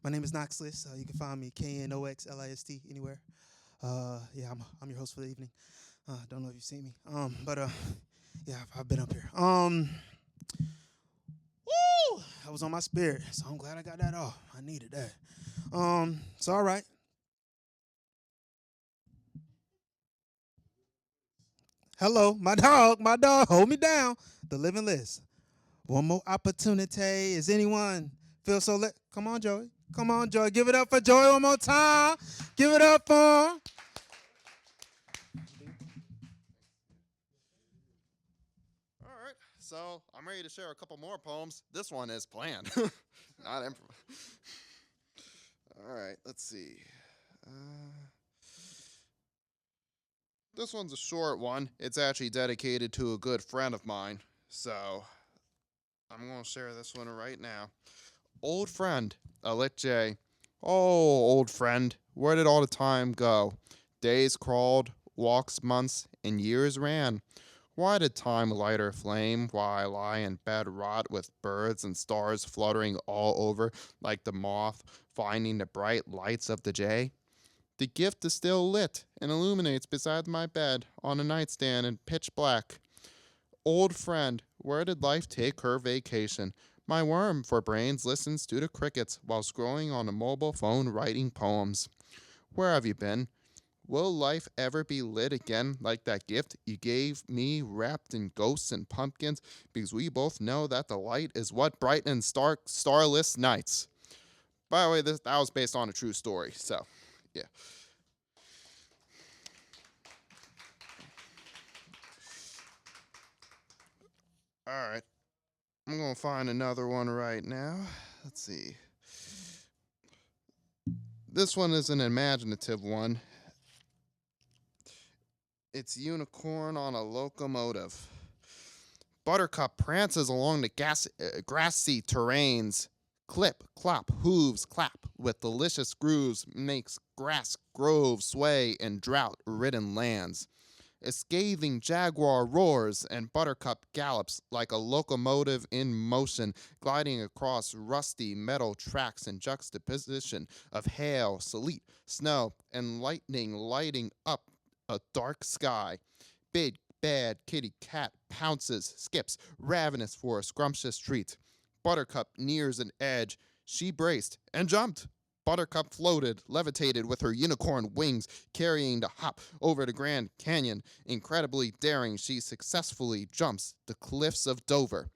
My name is Knoxlist. You can find me KNOXLIST anywhere. Yeah, I'm your host for the evening. Don't know if you've seen me. Yeah, I've been up here. Woo! I was on my spirit, so I'm glad I got that off. I needed that. So all right. Hello, my dog, hold me down. The living list. One more opportunity. Is anyone feel so lit? Come on, Joey. Come on, Joey. Give it up for Joey one more time. Give it up for him. So I'm ready to share a couple more poems. This one is planned, not improvised. All right, let's see. This one's a short one. It's actually dedicated to a good friend of mine. So I'm going to share this one right now. Old friend, Alit J. Oh, old friend, where did all the time go? Days crawled, walks months, and years ran. Why did time light her flame while I lie in bed rot with birds and stars fluttering all over like the moth finding the bright lights of the day? The gift is still lit and illuminates beside my bed on a nightstand in pitch black. Old friend, where did life take her vacation? My worm for brains listens to the crickets while scrolling on a mobile phone writing poems. Where have you been? Will life ever be lit again like that gift you gave me wrapped in ghosts and pumpkins? Because we both know that the light is what brightens starless nights. By the way, that was based on a true story, so yeah. All right. I'm going to find another one right now. Let's see. This one is an imaginative one. It's unicorn on a locomotive. Buttercup prances along the grassy terrains. Clip, clop, hooves clap with delicious grooves, makes grass groves sway in drought-ridden lands. A scathing jaguar roars, and Buttercup gallops like a locomotive in motion, gliding across rusty metal tracks in juxtaposition of hail, sleet, snow, and lightning lighting up a dark sky. Big, bad kitty cat pounces, skips, ravenous for a scrumptious treat. Buttercup nears an edge. She braced and jumped. Buttercup floated, levitated with her unicorn wings, carrying the hop over the Grand Canyon. Incredibly daring, she successfully jumps the cliffs of Dover.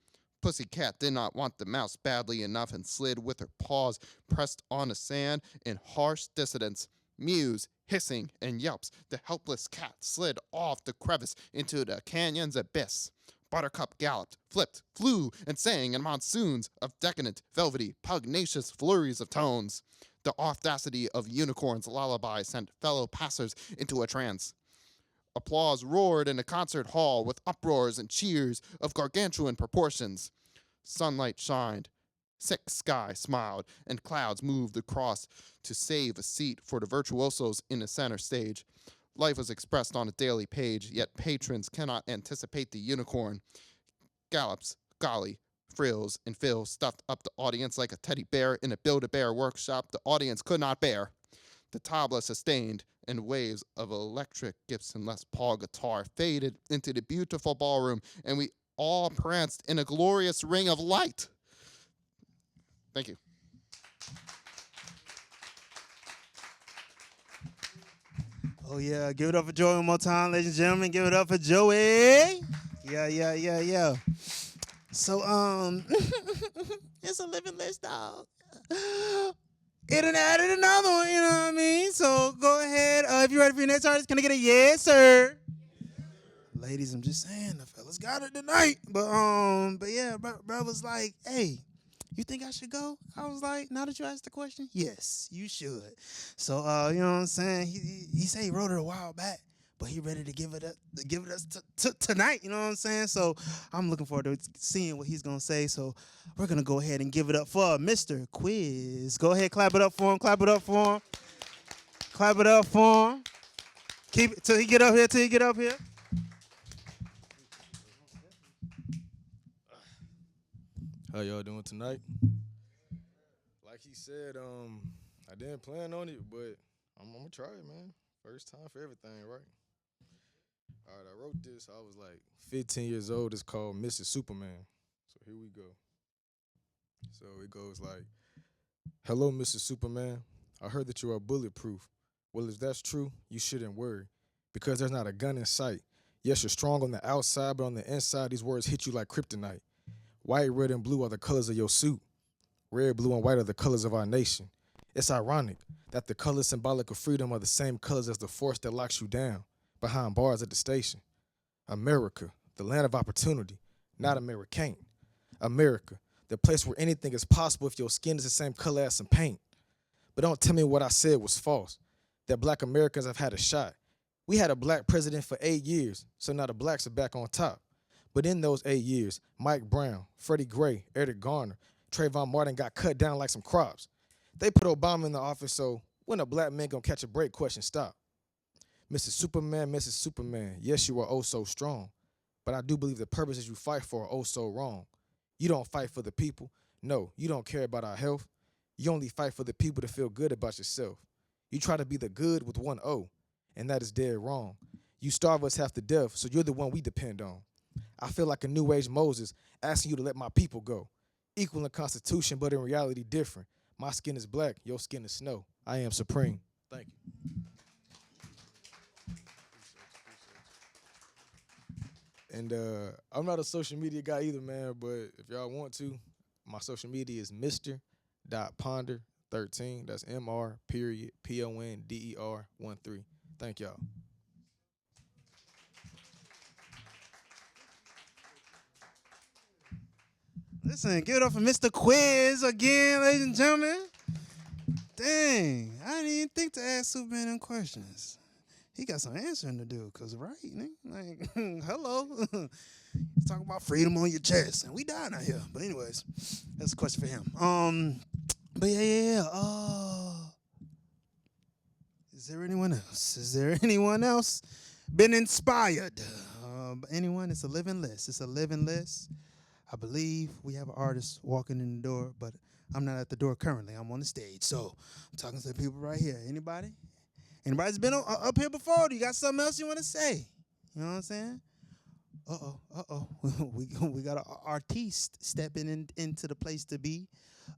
Pussycat did not want the mouse badly enough and slid with her paws pressed on the sand in harsh dissonance. Mews, hissing, and yelps, the helpless cat slid off the crevice into the canyon's abyss. Buttercup galloped, flipped, flew, and sang in monsoons of decadent, velvety, pugnacious flurries of tones. The audacity of unicorn's lullaby sent fellow passers into a trance. Applause roared in the concert hall with uproars and cheers of gargantuan proportions. Sunlight shined. Sick sky smiled, and clouds moved across to save a seat for the virtuosos in the center stage. Life was expressed on a daily page, yet patrons cannot anticipate the unicorn. Gallops, golly, frills, and fills stuffed up the audience like a teddy bear in a Build-A-Bear workshop the audience could not bear. The tabla sustained, and waves of electric Gibson Les Paul guitar faded into the beautiful ballroom, and we all pranced in a glorious ring of light. Thank you. Oh, yeah. Give it up for Joey one more time, ladies and gentlemen. Give it up for Joey. Yeah. So, it's a living list, dog. It done added another one, you know what I mean? So, go ahead. If you're ready for your next artist, can I get a yes, sir? Ladies, I'm just saying, the fellas got it tonight. But yeah, bro was like, hey, you think I should go? I was like, now that you asked the question, yes, you should. So, you know what I'm saying? He said he wrote it a while back, but he ready to give it us tonight. You know what I'm saying? So I'm looking forward to seeing what he's gonna say. So we're gonna go ahead and give it up for Mr. Quiz. Go ahead, clap it up for him. Clap it up for him. Clap it up for him. Keep it till he get up here. How y'all doing tonight? Like he said, I didn't plan on it, but I'm gonna try it, man. First time for everything, right? All right, I wrote this. I was like 15 years old. It's called Mrs. Superman. So here we go. So it goes like, hello, Mrs. Superman. I heard that you are bulletproof. Well, if that's true, you shouldn't worry, because there's not a gun in sight. Yes, you're strong on the outside, but on the inside, these words hit you like kryptonite. White, red, and blue are the colors of your suit. Red, blue, and white are the colors of our nation. It's ironic that the colors symbolic of freedom are the same colors as the force that locks you down behind bars at the station. America, the land of opportunity, not American. America, the place where anything is possible if your skin is the same color as some paint. But don't tell me what I said was false, that black Americans have had a shot. We had a black president for 8 years, so now the blacks are back on top. But in those 8 years, Mike Brown, Freddie Gray, Eric Garner, Trayvon Martin got cut down like some crops. They put Obama in the office, so when a black man gonna catch a break, question stop. Mrs. Superman, yes, you are oh so strong. But I do believe the purposes you fight for are oh so wrong. You don't fight for the people. No, you don't care about our health. You only fight for the people to feel good about yourself. You try to be the good with one O, and that is dead wrong. You starve us half to death, so you're the one we depend on. I feel like a new age Moses asking you to let my people go. Equal in the Constitution, but in reality different. My skin is black, your skin is snow. I am supreme. Thank you. And I'm not a social media guy either, man, but if y'all want to, my social media is Mr.Ponder13. That's Mr.Ponder13. Thank y'all. Listen, give it up for Mr. Quiz again, ladies and gentlemen. Dang, I didn't even think to ask Superman them questions. He got some answering to do, cause right, nigga, like, hello. He's talking about freedom on your chest, and we dying out here. But anyways, that's a question for him. But yeah. Is there anyone else? Is there anyone else been inspired? Anyone? It's a living list. It's a living list. I believe we have an artist walking in the door, but I'm not at the door currently. I'm on the stage, so I'm talking to the people right here. Anybody? Anybody's been up here before? Do you got something else you want to say? You know what I'm saying? Uh-oh. we got an artiste stepping into the place to be.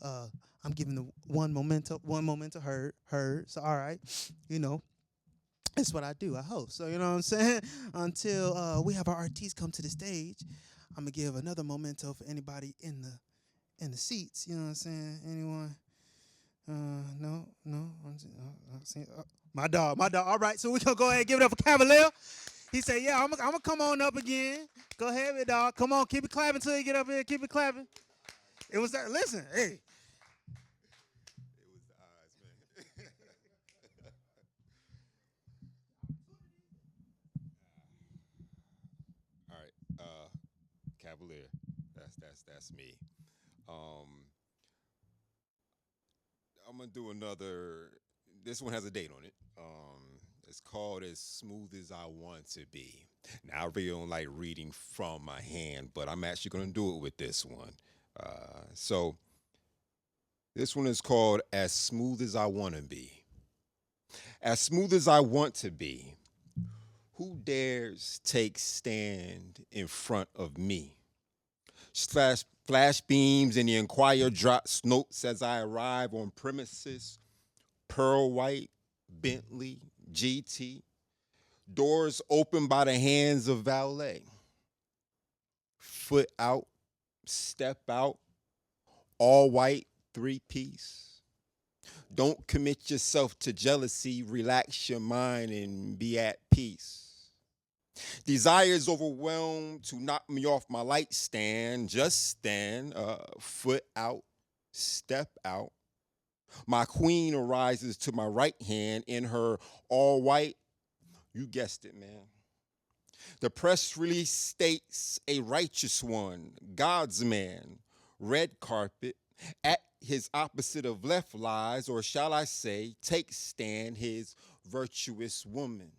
I'm giving the one memento heard. So all right, you know, it's what I do. I host. So you know what I'm saying? Until we have our artiste come to the stage, I'm gonna give another memento for anybody in the seats. You know what I'm saying? Anyone? No. My dog. All right, so we gonna go ahead and give it up for Cavalier. He said, "Yeah, I'm gonna come on up again. Go ahead, my dog. Come on, keep it clapping till you get up here. Keep it clapping." It was that. Listen, hey. It was the eyes, man. All right, Cavalier. That's me. I'm gonna do another. This one has a date on it. It's called "As Smooth as I Want to Be." Now, I really don't like reading from my hand, but I'm actually gonna do it with this one. So this one is called "As Smooth as I Want to Be." As smooth as I want to be, who dares take stand in front of me? Flash beams and the Enquirer drops notes as I arrive on premises. Pearl white, Bentley, GT. Doors open by the hands of valet. Foot out, step out, all white, three-piece. Don't commit yourself to jealousy. Relax your mind and be at peace. Desires overwhelmed to knock me off my light stand. Just stand, foot out, step out. My queen arises to my right hand in her all white. You guessed it, man. The press release states a righteous one, God's man, red carpet. At his opposite of left lies, or shall I say, take stand, his virtuous woman.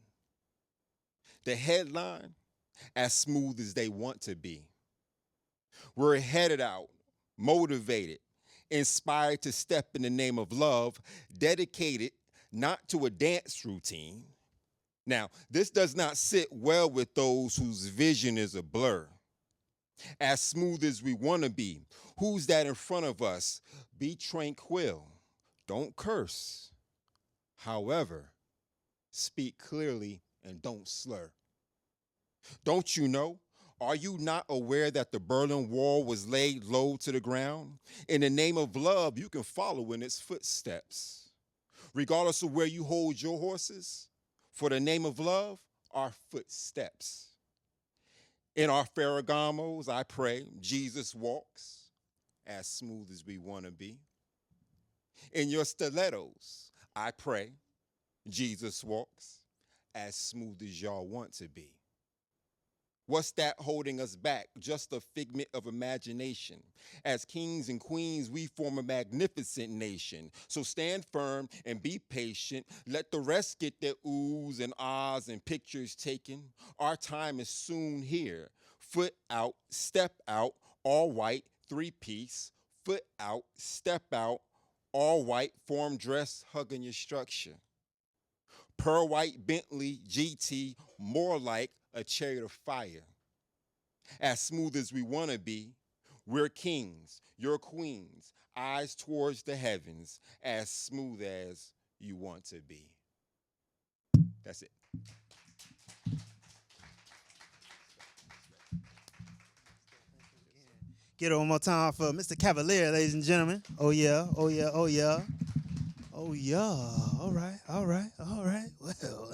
The headline, as smooth as they want to be. We're headed out, motivated, inspired to step in the name of love, dedicated not to a dance routine. Now, this does not sit well with those whose vision is a blur. As smooth as we want to be, who's that in front of us? Be tranquil, don't curse. However, speak clearly and don't slur. Don't you know? Are you not aware that the Berlin Wall was laid low to the ground? In the name of love, you can follow in its footsteps. Regardless of where you hold your horses, for the name of love, our footsteps. In our Ferragamos, I pray, Jesus walks as smooth as we want to be. In your stilettos, I pray, Jesus walks as smooth as y'all want to be. What's that holding us back? Just a figment of imagination. As kings and queens, we form a magnificent nation. So stand firm and be patient. Let the rest get their oohs and ahs and pictures taken. Our time is soon here. Foot out, step out, all white, three-piece. Foot out, step out, all white, form dress, hugging your structure. Pearl white Bentley GT, more like a chariot of fire. As smooth as we want to be, we're kings, you're queens, eyes towards the heavens, as smooth as you want to be. That's it. Get it one more time for Mr. Cavalier, ladies and gentlemen. Oh yeah. Oh yeah. All right. Well,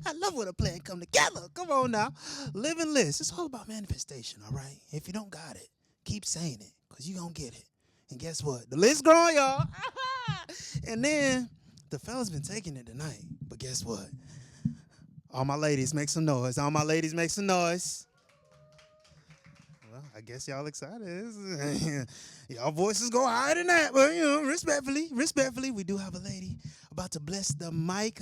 I love when a plan come together. Come on now. Living list. It's all about manifestation, all right? If you don't got it, keep saying it because you're going to get it. And guess what? The list growing, y'all. And then the fella's been taking it tonight. But guess what? All my ladies make some noise. All my ladies make some noise. Well, I guess y'all excited. Y'all voices go higher than that. But, respectfully, we do have a lady about to bless the mic.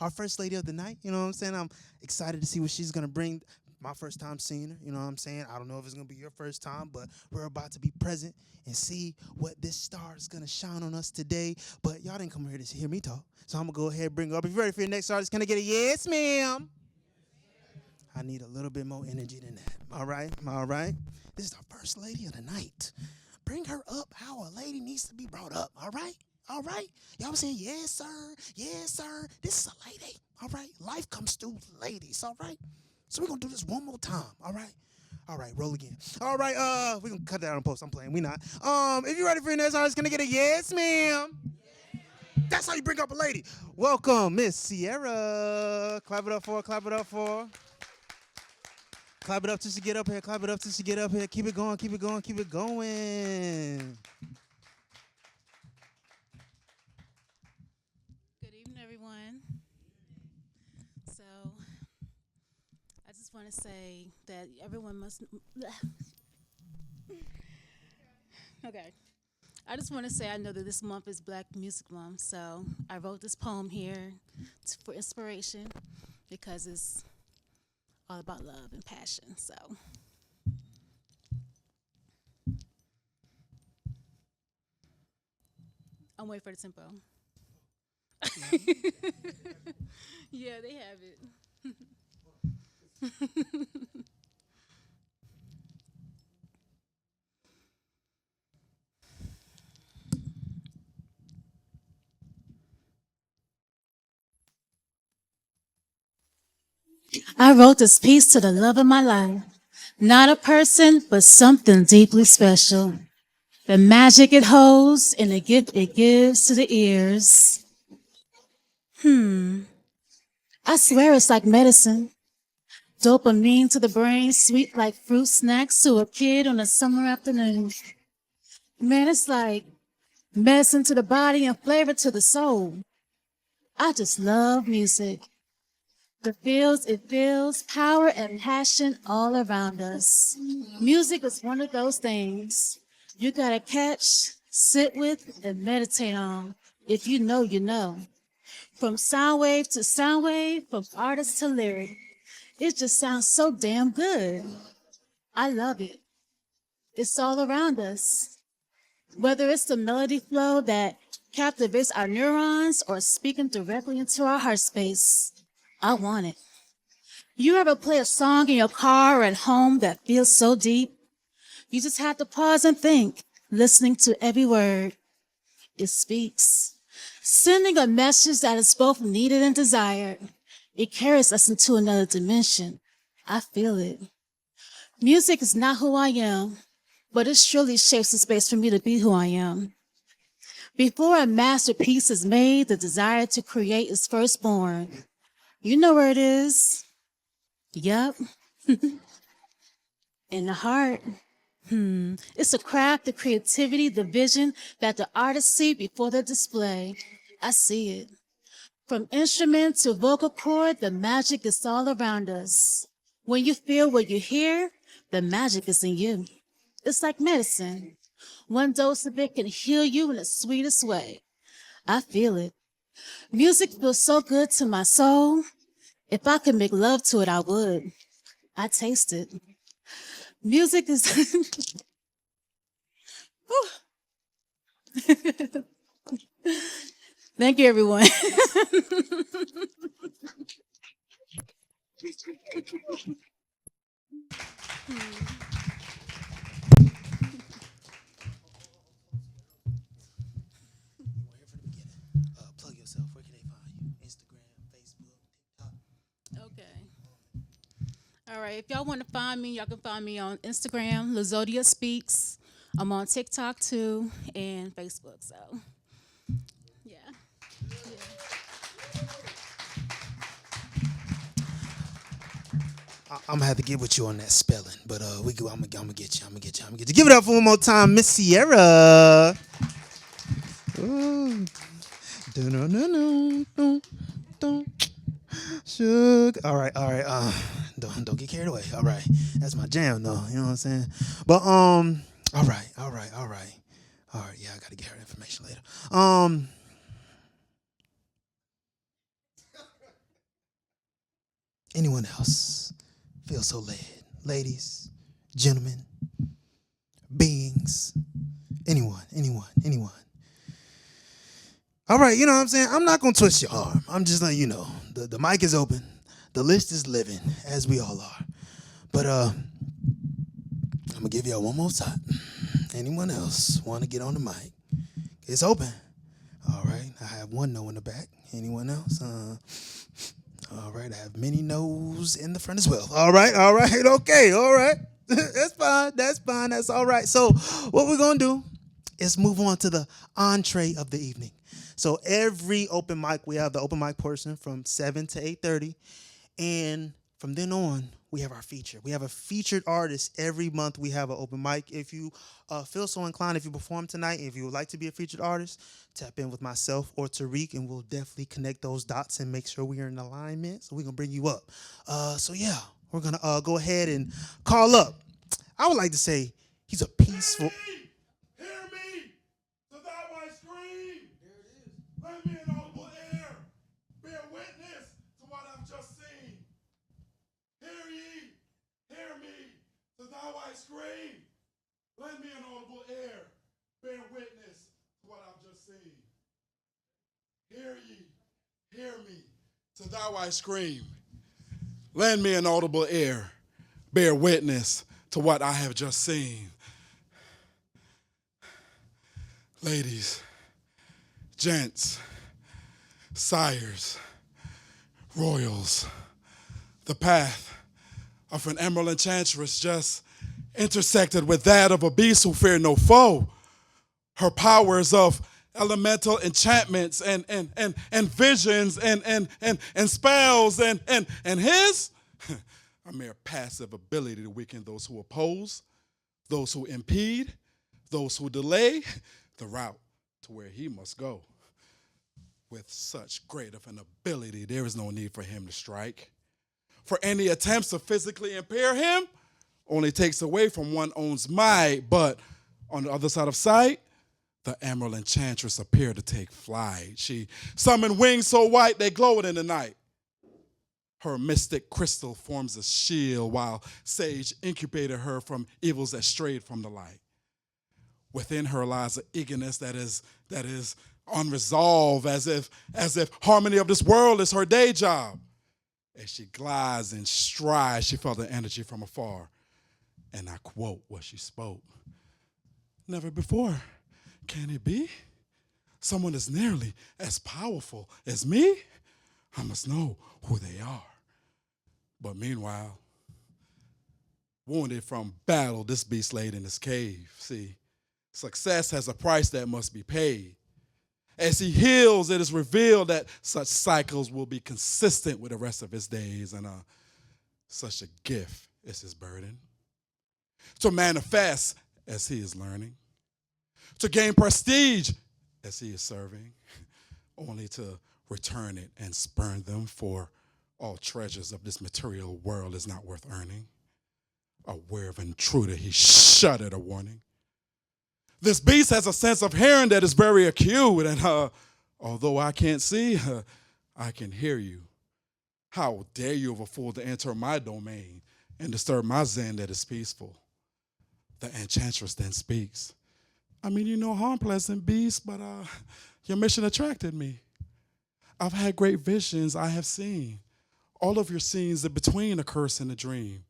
Our first lady of the night. You know what I'm saying? I'm excited to see what she's going to bring. My first time seeing her. You know what I'm saying? I don't know if it's going to be your first time, but we're about to be present and see what this star is going to shine on us today. But y'all didn't come here to hear me talk. So I'm going to go ahead and bring her up. If you're ready for your next artist, can I get a yes, ma'am? I need a little bit more energy than that. All right? This is our first lady of the night. Bring her up how a lady needs to be brought up. All right? Y'all saying, yes, sir. Yes, sir. This is a lady. All right? Life comes through ladies. All right? So we're going to do this one more time. All right? Roll again. All right, we're going to cut that out on post. I'm playing. We not. If you're ready for your next artist, can I get a yes, ma'am? That's how you bring up a lady. Welcome, Miss Sierra. Clap it up for her. Clap it up till she get up here. Keep it going. Good evening, everyone. So, I just want to say that everyone must. Okay. I just want to say I know that this month is Black Music Month, so I wrote this poem here for inspiration because it's all about love and passion. So, I'm waiting for the tempo. Yeah, they have it. I wrote this piece to the love of my life. Not a person, but something deeply special. The magic it holds and the gift it gives to the ears. I swear it's like medicine. Dopamine to the brain, sweet like fruit snacks to a kid on a summer afternoon. Man, it's like medicine to the body and flavor to the soul. I just love music. It feels power and passion all around us. Music is one of those things you gotta catch, sit with, and meditate on. If you know, you know. From sound wave to sound wave, from artist to lyric. It just sounds so damn good. I love it. It's all around us. Whether it's the melody flow that captivates our neurons or speaking directly into our heart space, I want it. You ever play a song in your car or at home that feels so deep? You just have to pause and think, listening to every word. It speaks. Sending a message that is both needed and desired. It carries us into another dimension. I feel it. Music is not who I am, but it surely shapes the space for me to be who I am. Before a masterpiece is made, the desire to create is first born. You know where it is. Yup. In the heart. It's the craft, the creativity, the vision that the artists see before the display. I see it. From instrument to vocal cord, the magic is all around us. When you feel what you hear, the magic is in you. It's like medicine. One dose of it can heal you in the sweetest way. I feel it. Music feels so good to my soul. If I could make love to it, I would. I taste it. Music is... Thank you, everyone. Plug yourself. Where can they find you? Instagram, Facebook, TikTok. Okay. All right. If y'all want to find me, y'all can find me on Instagram, Lazodia Speaks. I'm on TikTok too and Facebook. So, yeah. I'm gonna have to get with you on that spelling, but we go. I'm gonna get you. Give it up for one more time, Miss Sierra. Ooh. Sugar. All right. Don't get carried away. All right, that's my jam, though. You know what I'm saying? But all right. Yeah, I gotta get her information later. Anyone else feel so led? Ladies, gentlemen, beings, anyone. All right, you know what I'm saying? I'm not going to twist your arm. I'm just letting you know. The mic is open. The list is living, as we all are. But I'm going to give y'all one more time. Anyone else want to get on the mic? It's open. All right, I have one no in the back. Anyone else? All right, I have many no's in the front as well. All right, okay, all right. That's fine, that's all right. So what we're going to do is move on to the entree of the evening. So every open mic, we have the open mic person from 7 to 8:30. And from then on, we have our feature. We have a featured artist. Every month we have an open mic. If you feel so inclined, if you perform tonight, if you would like to be a featured artist, tap in with myself or Tariq, and we'll definitely connect those dots and make sure we are in alignment. So we're going to bring you up. So yeah, we're going to go ahead and call up. I would like to say he's a peaceful... Hear me! So thou I scream! There it is. Lend me an audible ear. Bear witness to what I've just seen. Hear ye! Hear me! So thou I scream! Lend me an audible ear. Bear witness to what I've just seen. Hear ye! Hear me! So thou I scream. Lend me an audible ear. Bear witness to what I have just seen. Ladies, gents, sires, royals, the path of an emerald enchantress just intersected with that of a beast who feared no foe. Her powers of elemental enchantments and visions and spells and his a mere passive ability to weaken those who oppose, those who impede, those who delay the route to where he must go. With such great of an ability, there is no need for him to strike. For any attempts to physically impair him only takes away from one's own might, but on the other side of sight, the emerald enchantress appeared to take flight. She summoned wings so white they glowed in the night. Her mystic crystal forms a shield, while sage incubated her from evils that strayed from the light. Within her lies an eagerness that is unresolved, as if harmony of this world is her day job. As she glides and strides, she felt the energy from afar. And I quote what she spoke. Never before can it be? Someone as nearly as powerful as me? I must know who they are. But meanwhile, wounded from battle, this beast laid in his cave. See, success has a price that must be paid. As he heals, it is revealed that such cycles will be consistent with the rest of his days, and such a gift is his burden. To manifest as he is learning, to gain prestige as he is serving, only to return it and spurn them, for all treasures of this material world is not worth earning. Aware of intruder, he shuddered a warning. This beast has a sense of hearing that is very acute, and although I can't see, I can hear you. How dare you of a fool to enter my domain and disturb my zen that is peaceful? The enchantress then speaks. I mean, you know how unpleasant beast, but your mission attracted me. I've had great visions I have seen. All of your scenes in between a curse and a dream.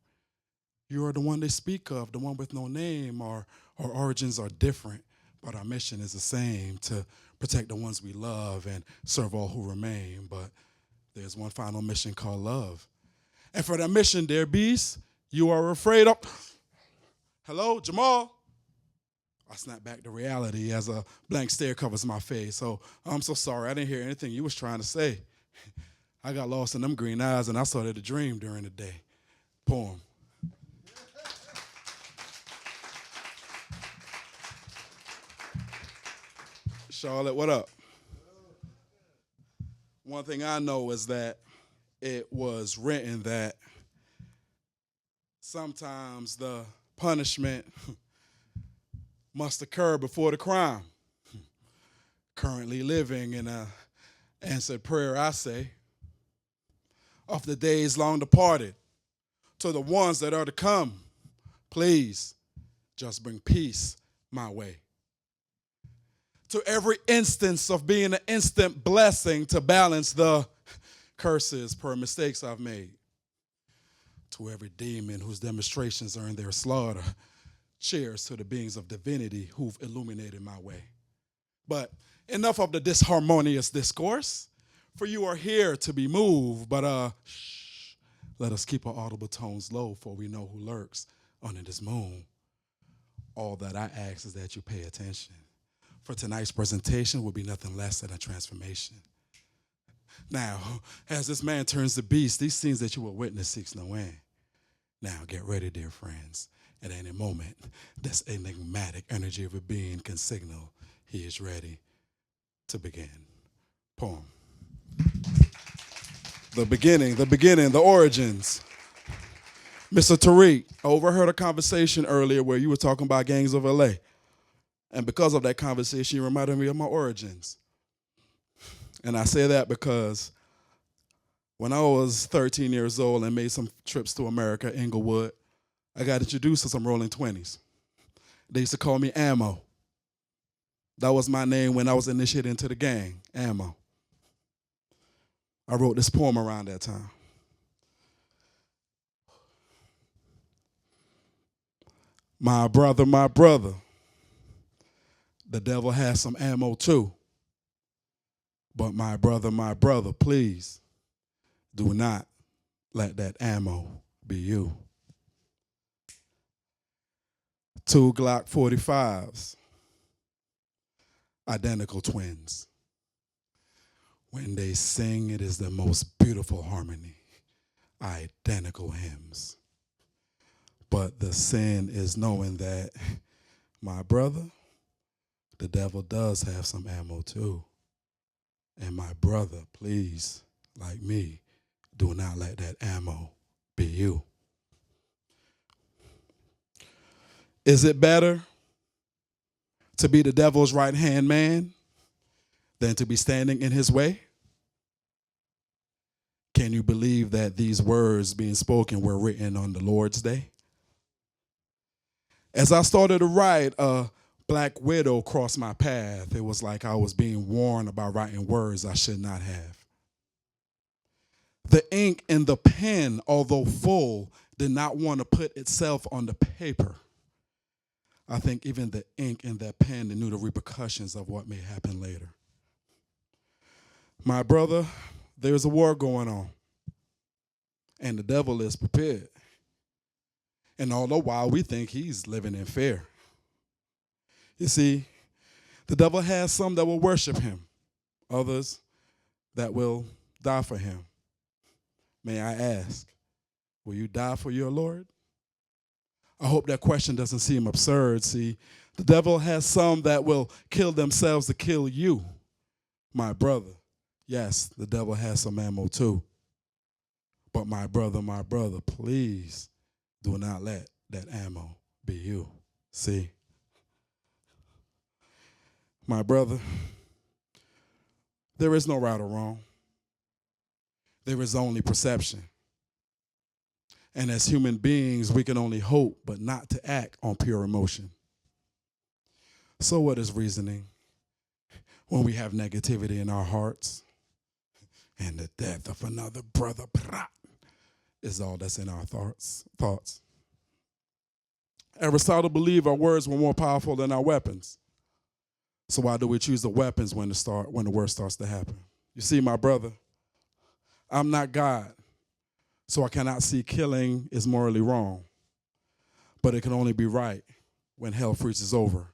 You are the one they speak of, the one with no name. Our origins are different, but our mission is the same, to protect the ones we love and serve all who remain. But there's one final mission called love. And for that mission, dear beast, you are afraid of... Hello, Jamaal? I snap back to reality as a blank stare covers my face. So I'm so sorry. I didn't hear anything you was trying to say. I got lost in them green eyes, and I saw that a dream during the day. Poem. Charlotte, what up? One thing I know is that it was written that sometimes the punishment must occur before the crime. Currently living in a answered prayer, I say, of the days long departed, to the ones that are to come, please just bring peace my way. To every instance of being an instant blessing to balance the curses per mistakes I've made. To every demon whose demonstrations earned their slaughter, cheers to the beings of divinity who've illuminated my way. But enough of the disharmonious discourse, for you are here to be moved, but shh, let us keep our audible tones low, for we know who lurks under this moon. All that I ask is that you pay attention, for tonight's presentation will be nothing less than a transformation. Now, as this man turns to beast, these scenes that you will witness seeks no end. Now, get ready, dear friends. At any moment, this enigmatic energy of a being can signal he is ready to begin. Poem. The beginning, the origins. Mr. Tariq, I overheard a conversation earlier where you were talking about gangs of LA. And because of that conversation, you reminded me of my origins. And I say that because when I was 13 years old and made some trips to America, Inglewood, I got introduced to some Rolling 20s. They used to call me Ammo. That was my name when I was initiated into the gang, Ammo. I wrote this poem around that time. My brother, the devil has some ammo too. But my brother, please do not let that ammo be you. 2 Glock 45s, identical twins. When they sing, it is the most beautiful harmony, identical hymns. But the sin is knowing that, my brother, the devil does have some ammo too. And my brother, please, like me, do not let that ammo be you. Is it better to be the devil's right-hand man than to be standing in his way? Can you believe that these words being spoken were written on the Lord's day? As I started to write, a black widow crossed my path. It was like I was being warned about writing words I should not have. The ink in the pen, although full, did not want to put itself on the paper. I think even the ink in that pen knew the repercussions of what may happen later. My brother, there's a war going on, and the devil is prepared. And all the while, we think he's living in fear. You see, the devil has some that will worship him, others that will die for him. May I ask, will you die for your Lord? I hope that question doesn't seem absurd. See, the devil has some that will kill themselves to kill you, my brother. Yes, the devil has some ammo too. But my brother, please do not let that ammo be you. See, my brother, there is no right or wrong. There is only perception. And as human beings, we can only hope but not to act on pure emotion. So what is reasoning when we have negativity in our hearts? And the death of another brother is all that's in our thoughts. Aristotle believed our words were more powerful than our weapons. So why do we choose the weapons when the worst starts to happen? You see, my brother, I'm not God, so I cannot see killing is morally wrong. But it can only be right when hell freezes over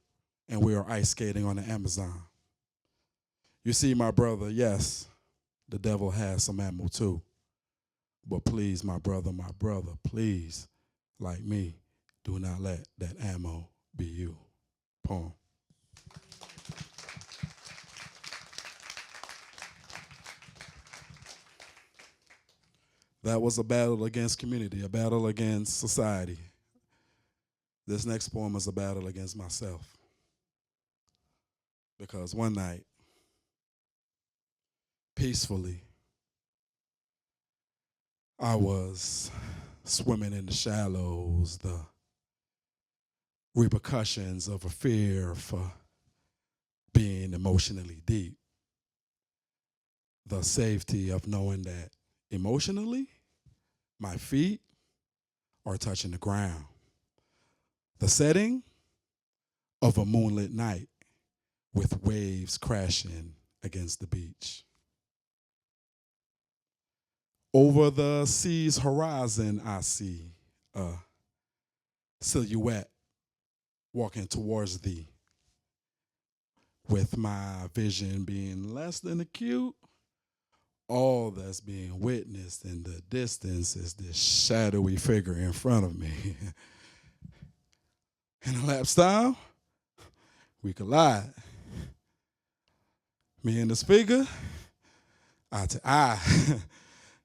and we are ice skating on the Amazon. You see, my brother, yes, the devil has some ammo too. But please, my brother, please, like me, do not let that ammo be you. Poem. That was a battle against community, a battle against society. This next poem is a battle against myself. Because one night, peacefully, I was swimming in the shallows, the repercussions of a fear for being emotionally deep, the safety of knowing that emotionally, my feet are touching the ground, the setting of a moonlit night with waves crashing against the beach. Over the sea's horizon, I see a silhouette walking towards thee, with my vision being less than acute. All that's being witnessed in the distance is this shadowy figure in front of me. In a lap style, we collide. Me and this figure, eye to eye.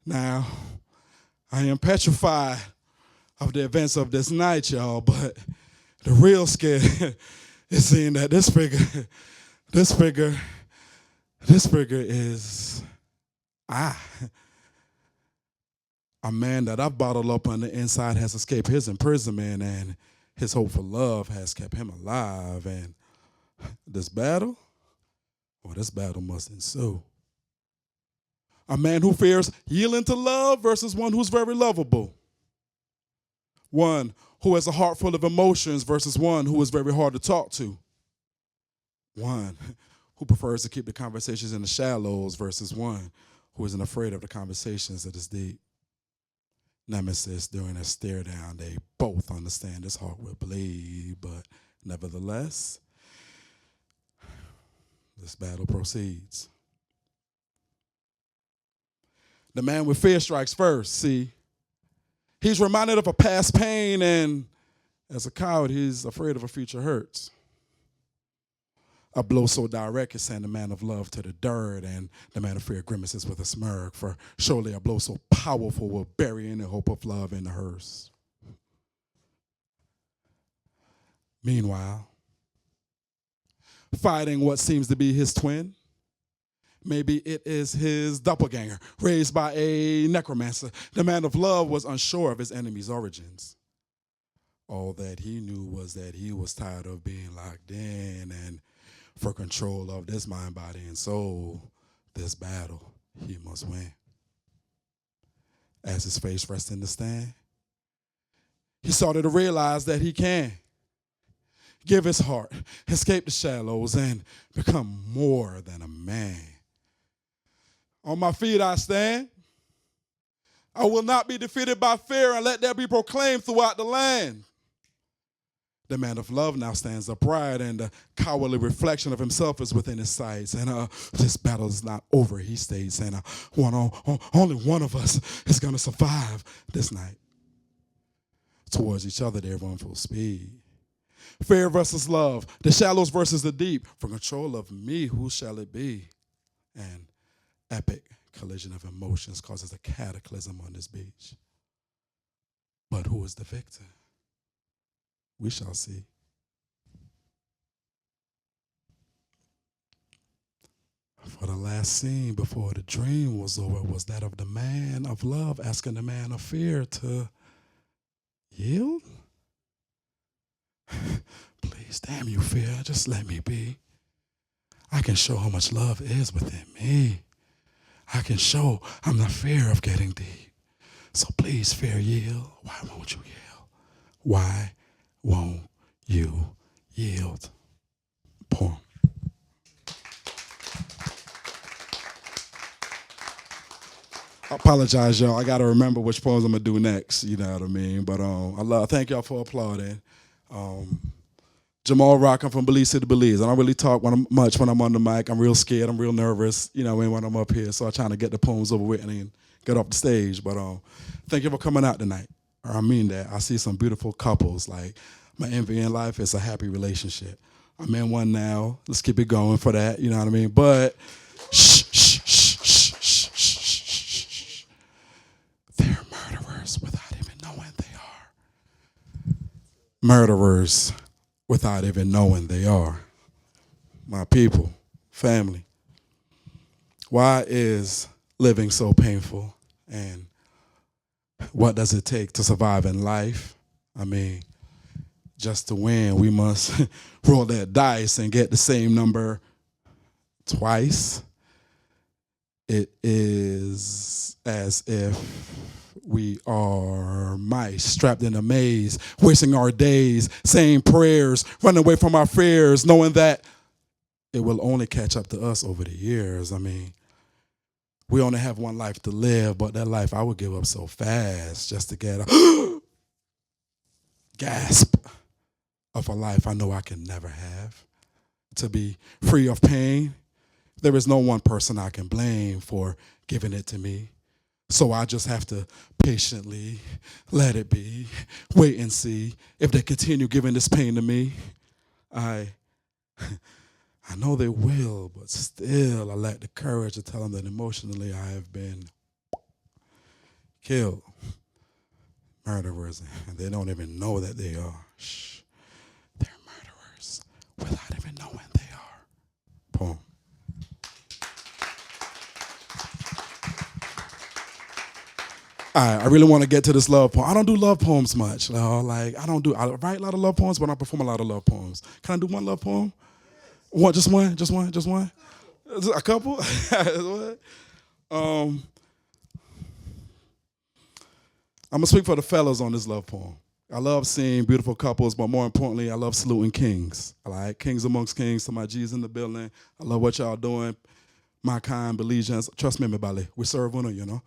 Now, I am petrified of the events of this night, y'all, but the real scare is seeing that this figure is I. A man that I've bottled up on the inside has escaped his imprisonment, and his hope for love has kept him alive. And this battle must ensue. A man who fears yielding to love versus one who's very lovable. One who has a heart full of emotions versus one who is very hard to talk to. One who prefers to keep the conversations in the shallows versus one who isn't afraid of the conversations that is deep. Nemesis, during a stare down, they both understand this heart will bleed, but nevertheless, this battle proceeds. The man with fear strikes first, see. He's reminded of a past pain, and as a coward, he's afraid of a future hurts. A blow so direct can send the man of love to the dirt, and the man of fear grimaces with a smirk, for surely a blow so powerful will bury any hope of love in the hearse. Meanwhile, fighting what seems to be his twin, maybe it is his doppelganger, raised by a necromancer. The man of love was unsure of his enemy's origins. All that he knew was that he was tired of being locked in, and for control of this mind, body, and soul, this battle he must win. As his face rests in the stand, he started to realize that he can give his heart, escape the shallows, and become more than a man. On my feet I stand. I will not be defeated by fear, and let that be proclaimed throughout the land. The man of love now stands upright, and the cowardly reflection of himself is within his sights. And this battle is not over, he states, and only one of us is going to survive this night. Towards each other, they run full speed. Fear versus love, the shallows versus the deep. For control of me, who shall it be? An epic collision of emotions causes a cataclysm on this beach. But who is the victor? We shall see. For the last scene before the dream was over was that of the man of love asking the man of fear to yield. Please, damn you, fear, just let me be. I can show how much love is within me. I can show I'm not fear of getting deep. So please, fear, yield. Why won't you yield? Why won't you yield? Poem. I apologize, y'all. I gotta remember which poems I'm gonna do next. You know what I mean? But thank y'all for applauding. Jamaal Rocke, I'm from Belize City, Belize. I don't really talk much when I'm on the mic. I'm real scared. I'm real nervous. You know, when I'm up here. So I'm trying to get the poems over with and get off the stage. But thank you for coming out tonight. I mean that. I see some beautiful couples. Like, my envy in life is a happy relationship. I'm in one now. Let's keep it going for that. You know what I mean? But shh, shh, shh, shh, shh, shh, shh, shh. They're murderers without even knowing they are. Murderers without even knowing they are. My people, family. Why is living so painful? And what does it take to survive in life? I mean, just to win, we must roll that dice and get the same number twice. It is as if we are mice trapped in a maze, wasting our days, saying prayers, running away from our fears, knowing that it will only catch up to us over the years. I mean, we only have one life to live, but that life I would give up so fast just to get a gasp of a life I know I can never have. To be free of pain, there is no one person I can blame for giving it to me. So I just have to patiently let it be, wait and see if they continue giving this pain to me. I know they will, but still I lack the courage to tell them that emotionally I have been killed. Murderers, and they don't even know that they are. Shh. They're murderers without even knowing they are. Poem. All right, I really want to get to this love poem. I don't do love poems much. I write a lot of love poems, but I perform a lot of love poems. Can I do one love poem? What? Just one? A couple? What? I'm going to speak for the fellas on this love poem. I love seeing beautiful couples, but more importantly, I love saluting kings. I like kings amongst kings, to my G's in the building. I love what y'all doing. My kind, allegiance. Trust me, everybody. We serve uno, you know.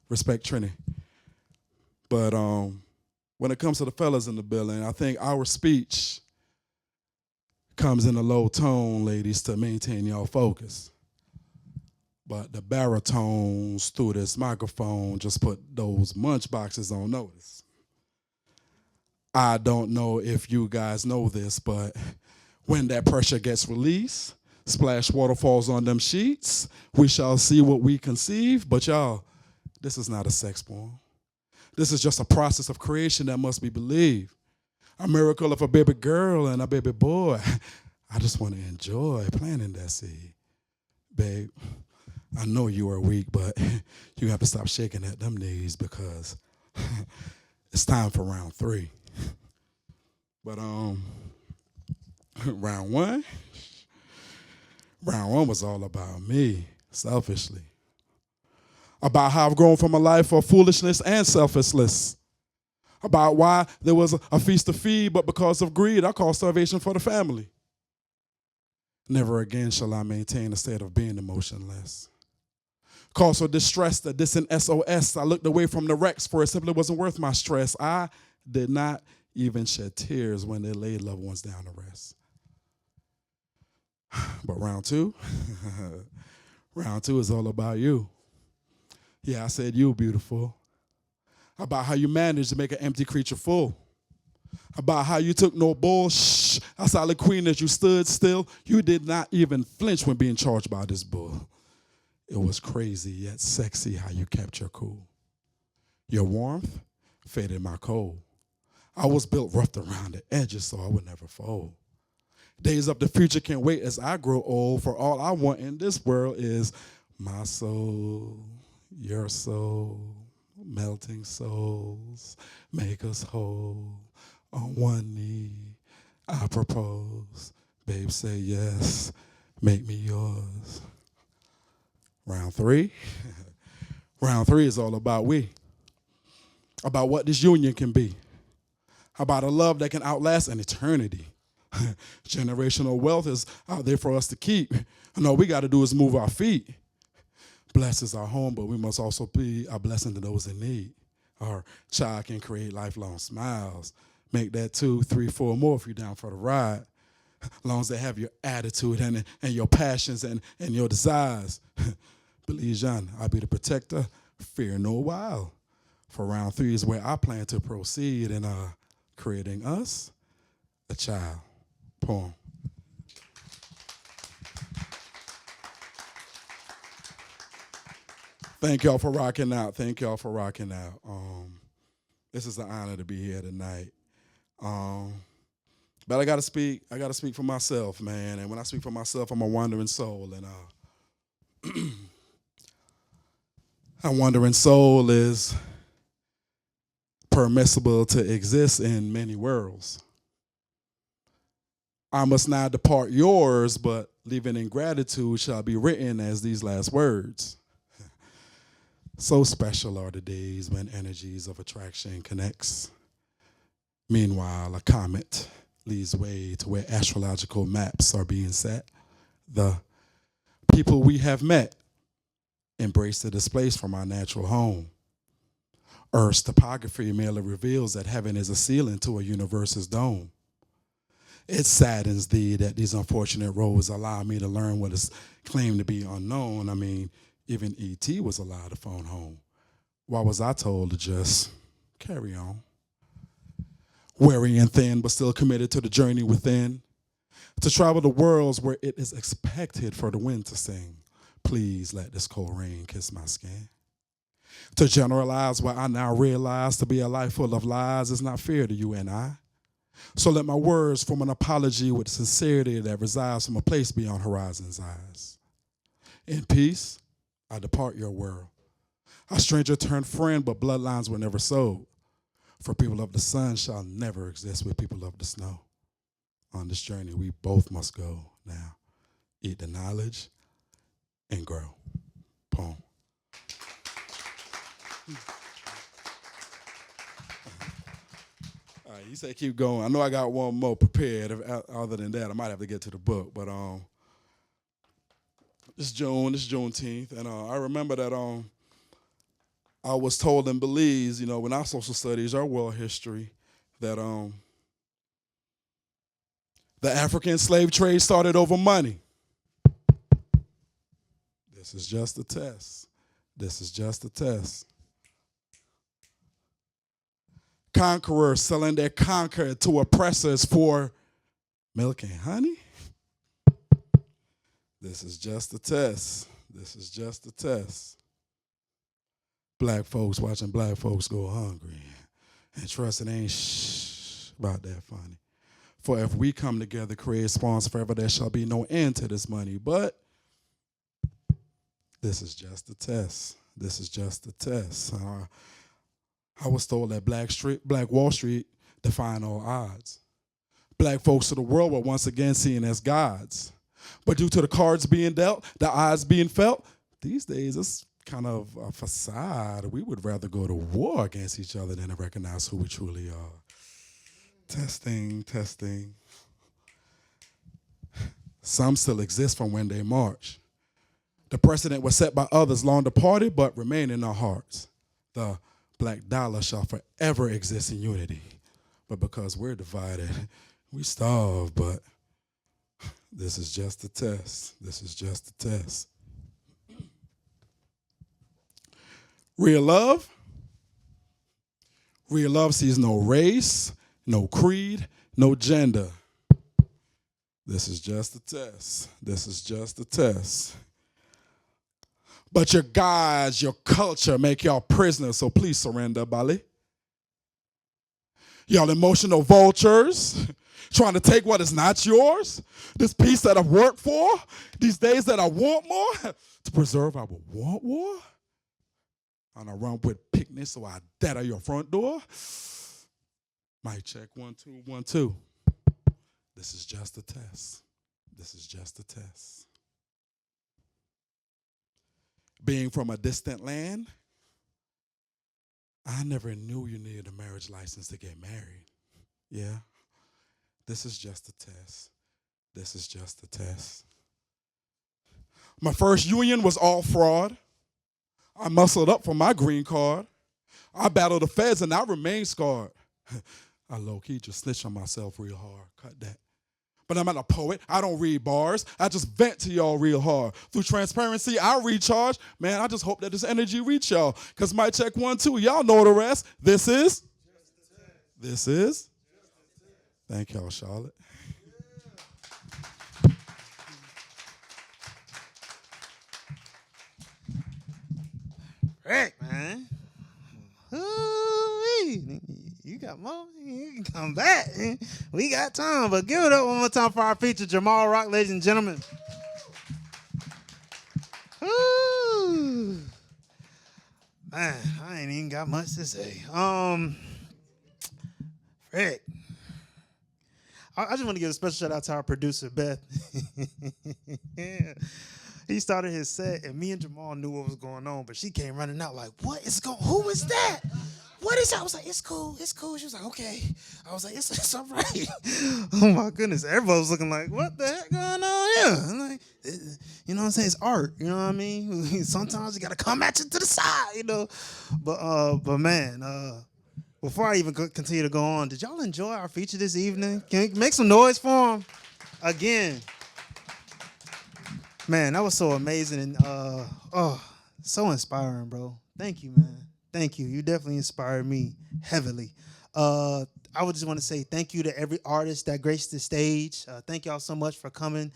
Respect Trinity. But when it comes to the fellas in the building, I think our speech comes in a low tone, ladies, to maintain y'all focus. But the baritones through this microphone just put those munch boxes on notice. I don't know if you guys know this, but when that pressure gets released, splash waterfalls on them sheets, we shall see what we conceive. But y'all, this is not a sex poem. This is just a process of creation that must be believed. A miracle of a baby girl and a baby boy. I just want to enjoy planting that seed. Babe, I know you are weak, but you have to stop shaking at them knees because it's time for round 3. But round one was all about me, selfishly. About how I've grown from a life of foolishness and selfishness. About why there was a feast to feed, but because of greed, I caused starvation for the family. Never again shall I maintain a state of being emotionless. Cause for distress, the distant SOS. I looked away from the wrecks, for it simply wasn't worth my stress. I did not even shed tears when they laid loved ones down to rest. But round 2, round 2 is all about you. Yeah, I said you, beautiful. About how you managed to make an empty creature full. About how you took no bull. Shh, a solid queen as you stood still. You did not even flinch when being charged by this bull. It was crazy yet sexy how you kept your cool. Your warmth faded my cold. I was built rough around the edges so I would never fold. Days of the future can't wait as I grow old, for all I want in this world is my soul, your soul, melting souls, make us whole. On one knee, I propose. Babe, say yes, make me yours. Round 3. Round 3 is all about we. About what this union can be. About a love that can outlast an eternity. Generational wealth is out there for us to keep. And all we got to do is move our feet. Blessed is our home, but we must also be a blessing to those in need. Our child can create lifelong smiles. Make that 2, 3, 4 more if you're down for the ride. As long as they have your attitude and your passions and your desires. Believe John, I'll be the protector fear no while. For round 3 is where I plan to proceed in creating us a child. Poem. Thank y'all for rocking out. Thank y'all for rocking out. This is an honor to be here tonight. But I gotta speak for myself, man. And when I speak for myself, I'm a wandering soul. And a wandering soul is permissible to exist in many worlds. I must not depart yours, but leaving in gratitude shall be written as these last words. So special are the days when energies of attraction connects. Meanwhile, a comet leads way to where astrological maps are being set. The people we have met embrace the displaced from our natural home. Earth's topography merely reveals that heaven is a ceiling to a universe's dome. It saddens thee that these unfortunate roads allow me to learn what is claimed to be unknown. I mean, even E.T. was allowed to phone home. Why was I told to just carry on? Weary and thin, but still committed to the journey within. To travel the worlds where it is expected for the wind to sing. Please let this cold rain kiss my skin. To generalize what I now realize to be a life full of lies is not fair to you and I. So let my words form an apology with sincerity that resides from a place beyond horizon's eyes. In peace, I depart your world. A stranger turned friend, but bloodlines were never sold. For people of the sun shall never exist with people of the snow. On this journey, we both must go now. Eat the knowledge and grow. Poem. All right, you say keep going. I know I got one more prepared. Other than that, I might have to get to the book. But it's Juneteenth, and I remember that I was told in Belize, when our social studies, our world history, that the African slave trade started over money. This is just a test. This is just a test. Conquerors selling their conquer to oppressors for milk and honey. This is just a test. This is just a test. Black folks watching black folks go hungry. And trust it ain't about that funny. For if we come together, create spawns forever, there shall be no end to this money. But this is just a test. This is just a test. I was told that Black Wall Street defied all odds. Black folks of the world were once again seen as gods. But due to the cards being dealt, the odds being felt, these days it's kind of a facade. We would rather go to war against each other than to recognize who we truly are. Testing. Some still exist from when they march. The precedent was set by others long departed, but remain in our hearts. The black dollar shall forever exist in unity. But because we're divided, we starve, but this is just a test. This is just a test. Real love sees no race, no creed, no gender. This is just a test. This is just a test. But your gods, your culture make y'all prisoners, so please surrender, Bali. Y'all emotional vultures trying to take what is not yours. This peace that I've worked for, these days that I want more, to preserve our want war. On a run with picnics, so I dead at your front door. Mic check 1 2 1 2. This is just a test. This is just a test. Being from a distant land, I never knew you needed a marriage license to get married. Yeah, this is just a test. This is just a test. My first union was all fraud. I muscled up for my green card. I battled the feds and I remain scarred. I low-key just snitched on myself real hard. Cut that. But I'm not a poet. I don't read bars. I just vent to y'all real hard. Through transparency, I recharge. Man, I just hope that this energy reach y'all. Because mic check 1, 2. Y'all know the rest. This is. Thank y'all, Charlotte. Rick, man. Ooh-wee. You got more? You can come back. We got time, but give it up one more time for our feature, Jamaal Rocke, ladies and gentlemen. Ooh. Man, I ain't even got much to say. Rick. I just want to give a special shout out to our producer, Beth. Yeah. He started his set, and me and Jamal knew what was going on, but she came running out like, who is that? What is that? I was like, it's cool. She was like, okay. I was like, it's all right. Oh my goodness. Everybody was looking like, what the heck going on here? I'm like, you know what I'm saying? It's art. You know what I mean? Sometimes you got to come at you to the side, you know? But man, before I even continue to go on, did y'all enjoy our feature this evening? Can you make some noise for him? Again. Man, that was so amazing and so inspiring, bro. Thank you, man. Thank you. You definitely inspired me heavily. I would just want to say thank you to every artist that graced the stage. Thank y'all so much for coming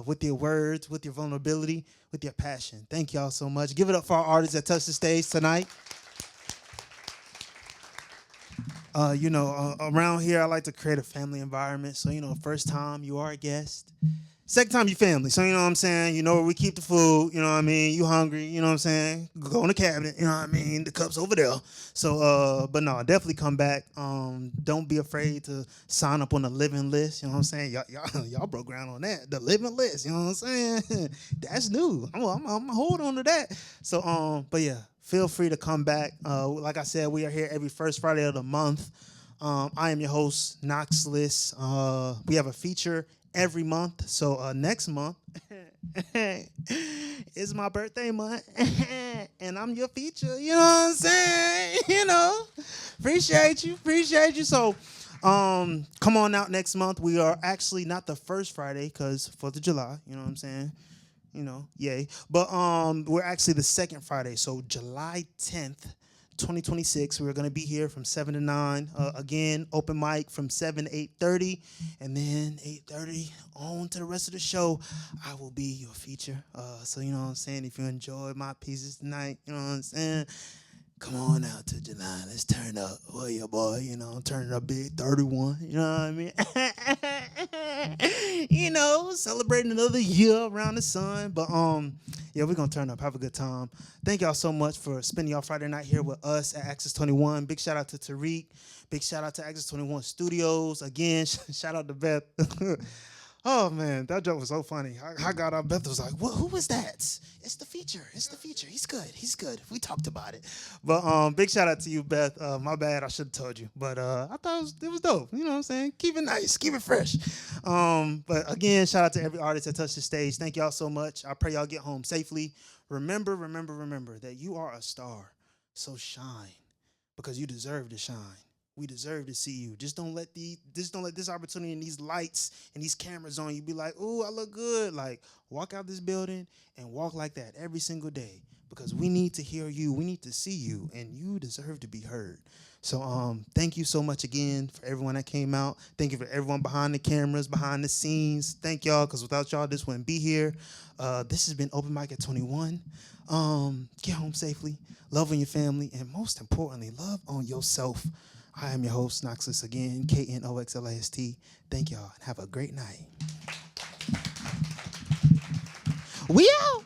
with your words, with your vulnerability, with your passion. Thank y'all so much. Give it up for our artists that touched the stage tonight. Around here, I like to create a family environment. So, first time you are a guest. Second time you family. So, you know what I'm saying? You know where we keep the food. You know what I mean? You hungry. You know what I'm saying? Go in the cabinet. You know what I mean? The cup's over there. So, but no, definitely come back. Don't be afraid to sign up on the living list. You know what I'm saying? Y'all broke ground on that. The living list. You know what I'm saying? That's new. I'm gonna hold on to that. So, but yeah, feel free to come back. Like I said, we are here every first Friday of the month. I am your host, Knoxlist. We have a feature every month. So next month is my birthday month. And I'm your feature. You know what I'm saying? Appreciate you. So come on out next month. We are actually not the first Friday because 4th of July. You know what I'm saying? Yay. But we're actually the second Friday. So July 10th. 2026. We're going to be here from 7 to 9. Again, open mic from 7 to 8:30. And then 8:30 on to the rest of the show. I will be your feature. So, you know what I'm saying? If you enjoyed my pieces tonight, you know what I'm saying? Come on out to July. Let's turn up. Oh, yeah, boy. Turn it up big. 31. You know what I mean? Celebrating another year around the sun. But, yeah, we're going to turn up. Have a good time. Thank y'all so much for spending y'all Friday night here with us at Access 21. Big shout out to Tariq. Big shout out to Access 21 Studios. Again, shout out to Beth. Oh, man, that joke was so funny. I got up, Beth was like, who was that? It's the feature. He's good. We talked about it. But big shout out to you, Beth. My bad, I should have told you. But I thought it was dope. You know what I'm saying? Keep it nice. Keep it fresh. But again, shout out to every artist that touched the stage. Thank y'all so much. I pray y'all get home safely. Remember that you are a star. So shine because you deserve to shine. We deserve to see you. Just don't let this opportunity and these lights and these cameras on you be like, ooh, I look good. Like, walk out this building and walk like that every single day because we need to hear you. We need to see you, and you deserve to be heard. So thank you so much again for everyone that came out. Thank you for everyone behind the cameras, behind the scenes. Thank y'all, because without y'all, this wouldn't be here. This has been Open Mic at 21. Get home safely. Love on your family, and most importantly, love on yourself. I am your host, Knoxlist again, Knoxlast. Thank y'all, and have a great night. We out.